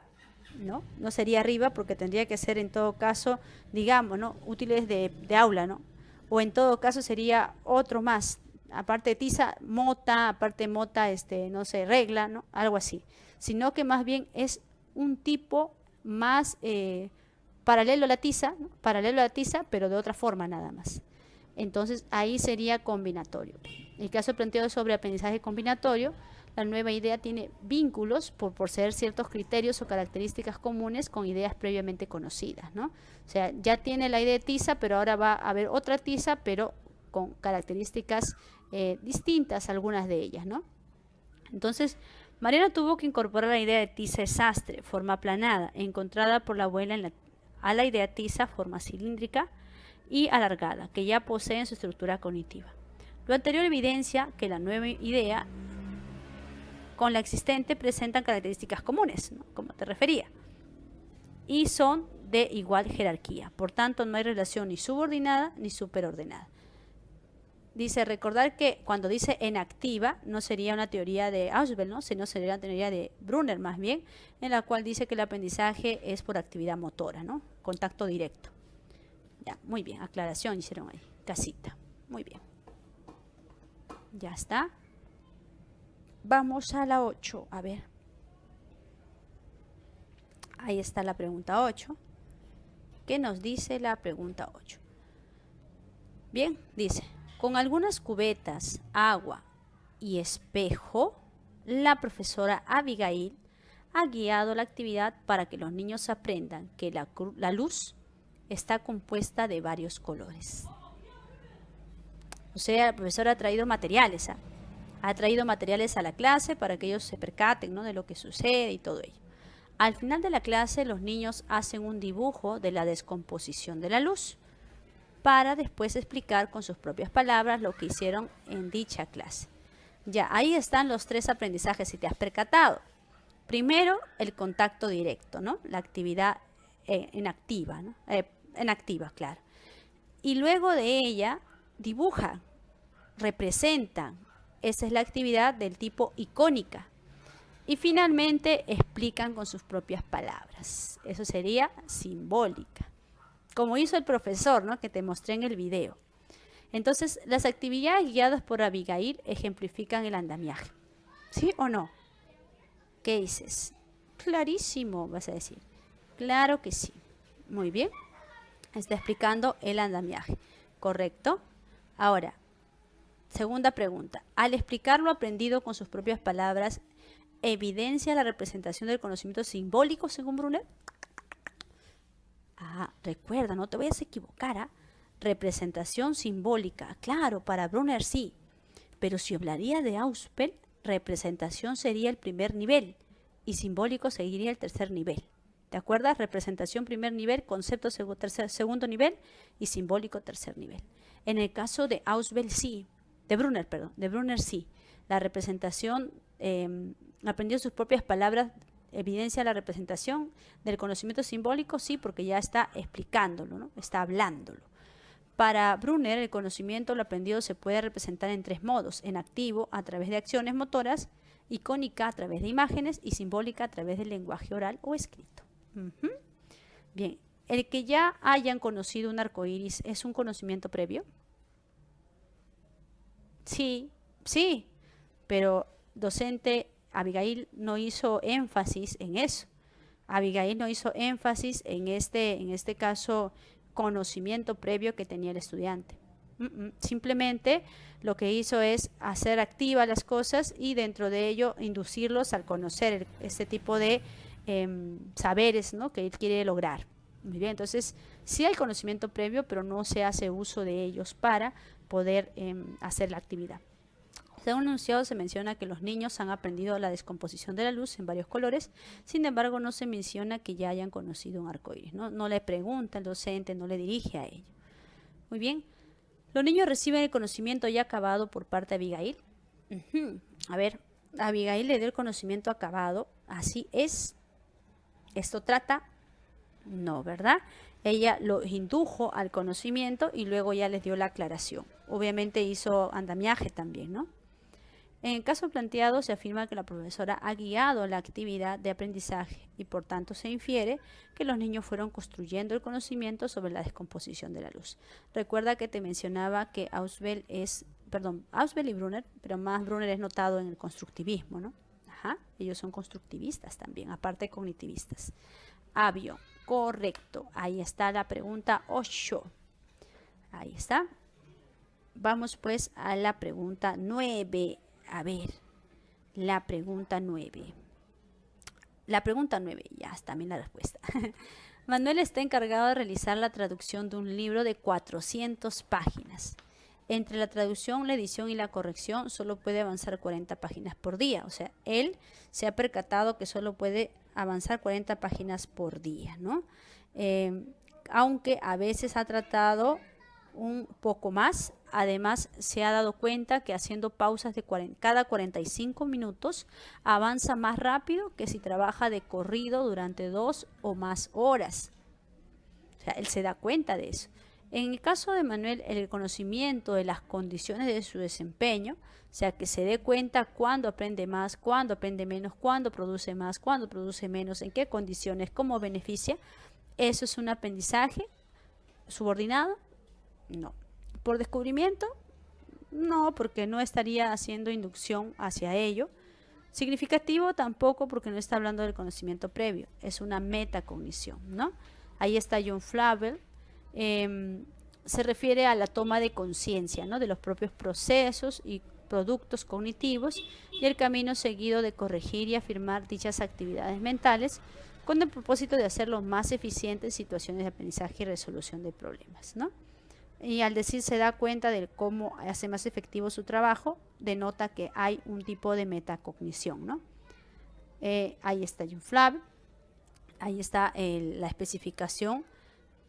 ¿no? No sería arriba porque tendría que ser en todo caso, digamos, ¿no? Útiles de aula, ¿no? O en todo caso sería otro más. Aparte de tiza, mota, aparte de mota, no sé, regla, ¿no? Algo así. Sino que más bien es un tipo más paralelo a la tiza, ¿no? Paralelo a la tiza, pero de otra forma nada más. Entonces ahí sería combinatorio. El caso planteado sobre aprendizaje combinatorio, la nueva idea tiene vínculos por poseer ciertos criterios o características comunes con ideas previamente conocidas, ¿no? O sea, ya tiene la idea de tiza, pero ahora va a haber otra tiza, pero con características distintas, algunas de ellas, ¿no? Entonces, Mariana tuvo que incorporar la idea de tiza de sastre, forma aplanada, encontrada por la abuela a la idea tiza, forma cilíndrica y alargada, que ya poseen su estructura cognitiva. Lo anterior evidencia que la nueva idea con la existente presentan características comunes, ¿no? Como te refería, y son de igual jerarquía. Por tanto, no hay relación ni subordinada ni superordenada. Dice, recordar que cuando dice en activa, no sería una teoría de Ausubel, ¿no? Sino sería una teoría de Brunner más bien, en la cual dice que el aprendizaje es por actividad motora, ¿no? Contacto directo. Ya, muy bien, aclaración hicieron ahí, casita. Muy bien. Ya está. Vamos a la 8, a ver. Ahí está la pregunta 8. ¿Qué nos dice la pregunta 8? Bien, dice, con algunas cubetas, agua y espejo, la profesora Abigail ha guiado la actividad para que los niños aprendan que la luz está compuesta de varios colores. O sea, la profesora ha traído materiales, ¿eh? Ha traído materiales a la clase para que ellos se percaten, ¿no?, de lo que sucede y todo ello. Al final de la clase, los niños hacen un dibujo de la descomposición de la luz para después explicar con sus propias palabras lo que hicieron en dicha clase. Ya, ahí están los 3 aprendizajes, si te has percatado. Primero, el contacto directo, ¿no? La actividad en activa, ¿no? En activa, claro. Y luego de ella, dibuja, representa. Esa es la actividad del tipo icónica. Y finalmente explican con sus propias palabras. Eso sería simbólica. Como hizo el profesor, ¿no?, que te mostré en el video. Entonces, las actividades guiadas por Abigail ejemplifican el andamiaje. ¿Sí o no? ¿Qué dices? Clarísimo, vas a decir. Claro que sí. Muy bien. Está explicando el andamiaje. ¿Correcto? Ahora, segunda pregunta. Al explicar lo aprendido con sus propias palabras, ¿evidencia la representación del conocimiento simbólico según Brunner? Recuerda, no te vayas a equivocar, ¿eh? Representación simbólica. Claro, para Brunner sí. Pero si hablaría de Ausubel, representación sería el primer nivel y simbólico seguiría el tercer nivel. ¿Te acuerdas? Representación primer nivel, concepto segundo nivel y simbólico tercer nivel. En el caso de Ausubel sí, de Brunner sí. La representación, aprendió sus propias palabras, evidencia la representación del conocimiento simbólico, sí, porque ya está explicándolo, ¿no? Está hablándolo. Para Brunner, el conocimiento, lo aprendido se puede representar en 3 modos: en activo, a través de acciones motoras; icónica, a través de imágenes; y simbólica, a través del lenguaje oral o escrito. Bien, ¿el que ya hayan conocido un arco iris es un conocimiento previo? Sí, sí, pero docente Abigail no hizo énfasis en eso. Abigail no hizo énfasis en este caso, conocimiento previo que tenía el estudiante. Simplemente lo que hizo es hacer activas las cosas y dentro de ello inducirlos al conocer este tipo de saberes, ¿no?, que él quiere lograr. Muy bien, entonces sí hay conocimiento previo, pero no se hace uso de ellos para poder hacer la actividad. Según el enunciado, se menciona que los niños han aprendido la descomposición de la luz en varios colores. Sin embargo, no se menciona que ya hayan conocido un arco iris, ¿no? No le pregunta el docente, no le dirige a ello. Muy bien. Los niños reciben el conocimiento ya acabado por parte de Abigail. A ver, Abigail le dio el conocimiento acabado. Así es. ¿Esto trata? No, ¿verdad? Ella los indujo al conocimiento y luego ya les dio la aclaración. Obviamente hizo andamiaje también, ¿no? En el caso planteado se afirma que la profesora ha guiado la actividad de aprendizaje y por tanto se infiere que los niños fueron construyendo el conocimiento sobre la descomposición de la luz. Recuerda que te mencionaba que Ausubel y Brunner, pero más Brunner es notado en el constructivismo, ¿no? Ellos son constructivistas también, aparte de cognitivistas. Avión, correcto. Ahí está la pregunta 8. Ahí está. Vamos pues a la pregunta 9. A ver, la pregunta 9. La pregunta 9, ya está también la respuesta. Manuel está encargado de realizar la traducción de un libro de 400 páginas. Entre la traducción, la edición y la corrección solo puede avanzar 40 páginas por día. O sea, él se ha percatado que solo puede avanzar 40 páginas por día, ¿no? Aunque a veces ha tratado un poco más. Además, se ha dado cuenta que haciendo pausas de cada 45 minutos avanza más rápido que si trabaja de corrido durante 2 o más horas. O sea, él se da cuenta de eso. En el caso de Manuel, el conocimiento de las condiciones de su desempeño, o sea, que se dé cuenta cuándo aprende más, cuándo aprende menos, cuándo produce más, cuándo produce menos, en qué condiciones, cómo beneficia, eso es un aprendizaje subordinado. No. ¿Por descubrimiento? No, porque no estaría haciendo inducción hacia ello. Significativo tampoco, porque no está hablando del conocimiento previo. Es una metacognición, ¿no? Ahí está John Flavel. Se refiere a la toma de conciencia, ¿no?, de los propios procesos y productos cognitivos y el camino seguido de corregir y afirmar dichas actividades mentales con el propósito de hacerlos más eficientes en situaciones de aprendizaje y resolución de problemas, ¿no? Y al decir se da cuenta de cómo hace más efectivo su trabajo, denota que hay un tipo de metacognición, ¿no? Ahí está John Flavel, ahí está la especificación,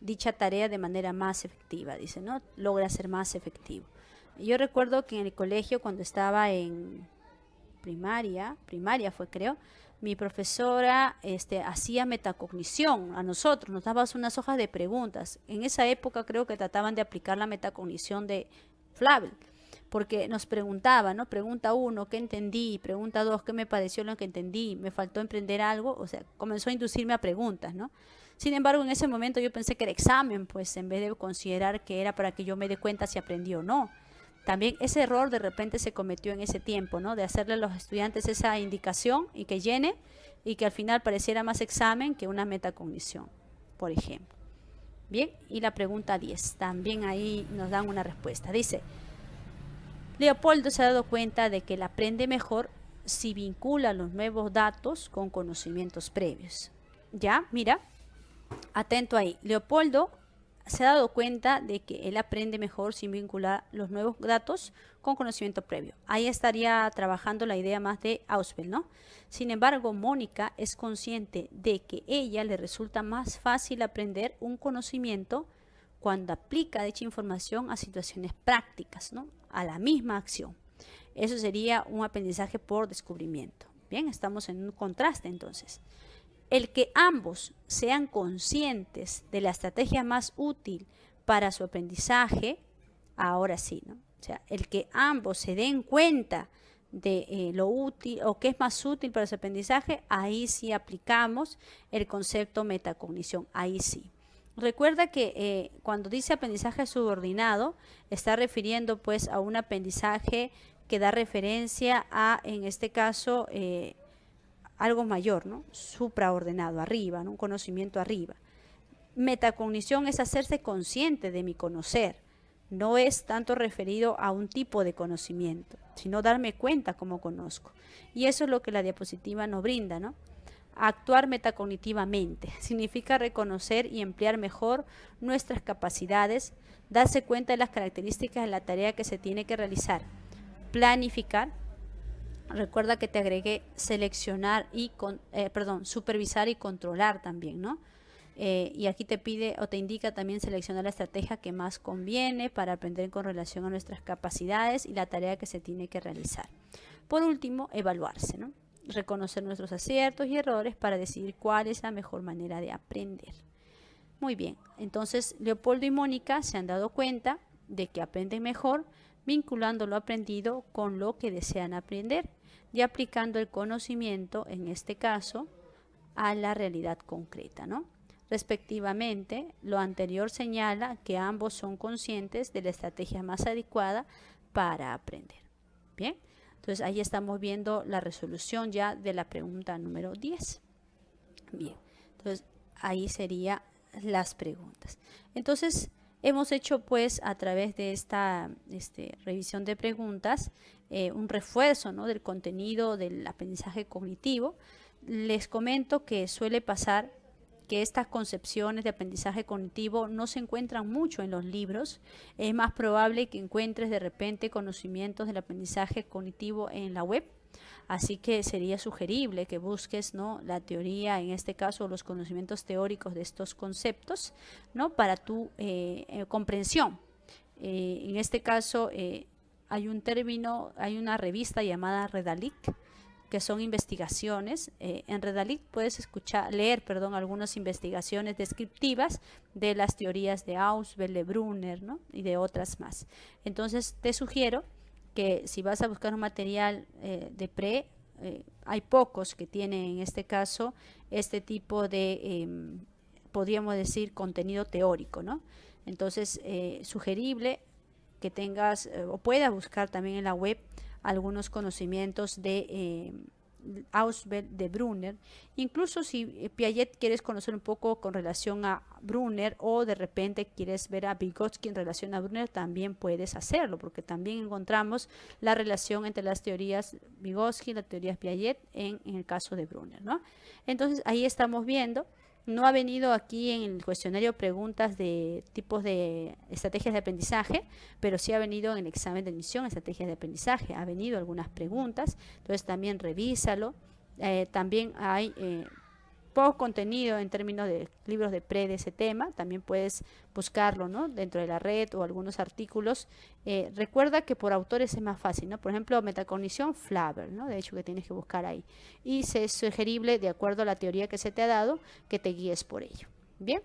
dicha tarea de manera más efectiva, dice, ¿no? Logra ser más efectivo. Yo recuerdo que en el colegio, cuando estaba en primaria fue, creo, mi profesora hacía metacognición a nosotros, nos daba unas hojas de preguntas. En esa época creo que trataban de aplicar la metacognición de Flavel, porque nos preguntaba, ¿no? Pregunta 1, ¿qué entendí? Pregunta 2, ¿qué me pareció lo que entendí? ¿Me faltó emprender algo? O sea, comenzó a inducirme a preguntas, ¿no? Sin embargo, en ese momento yo pensé que era examen, pues en vez de considerar que era para que yo me dé cuenta si aprendí o no. También ese error de repente se cometió en ese tiempo, ¿no? De hacerle a los estudiantes esa indicación y que llene y que al final pareciera más examen que una metacognición, por ejemplo. Bien, y la pregunta 10, también ahí nos dan una respuesta. Dice, Leopoldo se ha dado cuenta de que él aprende mejor si vincula los nuevos datos con conocimientos previos. Ya, mira, atento ahí. Leopoldo se ha dado cuenta de que él aprende mejor sin vincular los nuevos datos con conocimiento previo. Ahí estaría trabajando la idea más de Ausubel, ¿no? Sin embargo, Mónica es consciente de que ella le resulta más fácil aprender un conocimiento cuando aplica dicha información a situaciones prácticas, ¿no? A la misma acción. Eso sería un aprendizaje por descubrimiento. Bien, estamos en un contraste entonces. El que ambos sean conscientes de la estrategia más útil para su aprendizaje, ahora sí, ¿no? O sea, el que ambos se den cuenta de lo útil o qué es más útil para su aprendizaje, ahí sí aplicamos el concepto metacognición, ahí sí. Recuerda que cuando dice aprendizaje subordinado, está refiriendo pues a un aprendizaje que da referencia a, en este caso, algo mayor, ¿no? Supraordenado, arriba, ¿no? Un conocimiento arriba. Metacognición es hacerse consciente de mi conocer. No es tanto referido a un tipo de conocimiento, sino darme cuenta cómo conozco. Y eso es lo que la diapositiva nos brinda, ¿no? Actuar metacognitivamente significa reconocer y emplear mejor nuestras capacidades, darse cuenta de las características de la tarea que se tiene que realizar, planificar. Recuerda que te agregué seleccionar y supervisar y controlar también, ¿no? Y aquí te pide o te indica también seleccionar la estrategia que más conviene para aprender con relación a nuestras capacidades y la tarea que se tiene que realizar. Por último, evaluarse, ¿no? Reconocer nuestros aciertos y errores para decidir cuál es la mejor manera de aprender. Muy bien, entonces Leopoldo y Mónica se han dado cuenta de que aprenden mejor vinculando lo aprendido con lo que desean aprender y aplicando el conocimiento, en este caso, a la realidad concreta, ¿no? Respectivamente, lo anterior señala que ambos son conscientes de la estrategia más adecuada para aprender. Bien, entonces ahí estamos viendo la resolución ya de la pregunta número 10. Bien, entonces ahí serían las preguntas. Entonces, hemos hecho pues a través de esta revisión de preguntas un refuerzo, ¿no?, del contenido del aprendizaje cognitivo. Les comento que suele pasar que estas concepciones de aprendizaje cognitivo no se encuentran mucho en los libros. Es más probable que encuentres de repente conocimientos del aprendizaje cognitivo en la web. Así que sería sugerible que busques, ¿no?, la teoría, en este caso los conocimientos teóricos de estos conceptos, ¿no?, para tu comprensión. En este caso hay un término, hay una revista llamada Redalic, que son investigaciones. En Redalic puedes leer algunas investigaciones descriptivas de las teorías de Ausubel, de Brunner, ¿no? Y de otras más. Entonces te sugiero que si vas a buscar un material de pre, hay pocos que tienen en este caso este tipo de, podríamos decir, contenido teórico, ¿no? Entonces, sugerible que tengas o puedas buscar también en la web algunos conocimientos de Ausubel, de Brunner. Incluso si Piaget quieres conocer un poco con relación a Brunner, o de repente quieres ver a Vygotsky en relación a Brunner, también puedes hacerlo, porque también encontramos la relación entre las teorías Vygotsky y las teorías Piaget en el caso de Brunner, ¿no? Entonces ahí estamos viendo. No ha venido aquí en el cuestionario preguntas de tipos de estrategias de aprendizaje, pero sí ha venido en el examen de admisión estrategias de aprendizaje. Ha venido algunas preguntas, entonces también revísalo. También hay poco contenido en términos de libros de pre de ese tema, también puedes buscarlo, ¿no? Dentro de la red o algunos artículos. Recuerda que por autores es más fácil, ¿no? Por ejemplo, metacognición, Flaber, ¿no? De hecho que tienes que buscar ahí. Y es sugerible, de acuerdo a la teoría que se te ha dado, que te guíes por ello. Bien,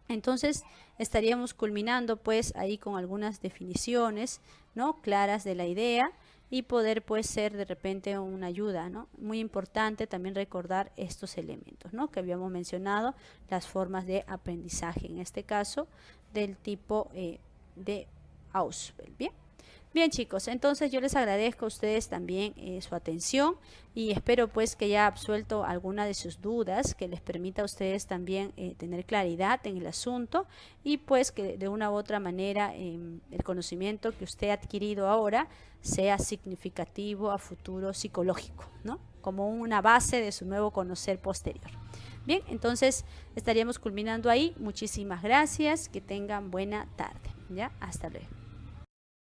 entonces estaríamos culminando pues ahí con algunas definiciones, ¿no? Claras de la idea, y poder pues ser de repente una ayuda, ¿no? Muy importante también recordar estos elementos, ¿no? Que habíamos mencionado, las formas de aprendizaje, en este caso del tipo de Ausubel. Bien chicos, entonces yo les agradezco a ustedes también su atención, y espero pues que haya absuelto alguna de sus dudas, que les permita a ustedes también tener claridad en el asunto, y pues que de una u otra manera el conocimiento que usted ha adquirido ahora sea significativo a futuro psicológico, ¿no? Como una base de su nuevo conocer posterior. Bien, entonces estaríamos culminando ahí. Muchísimas gracias, que tengan buena tarde. ¿Ya? Hasta luego.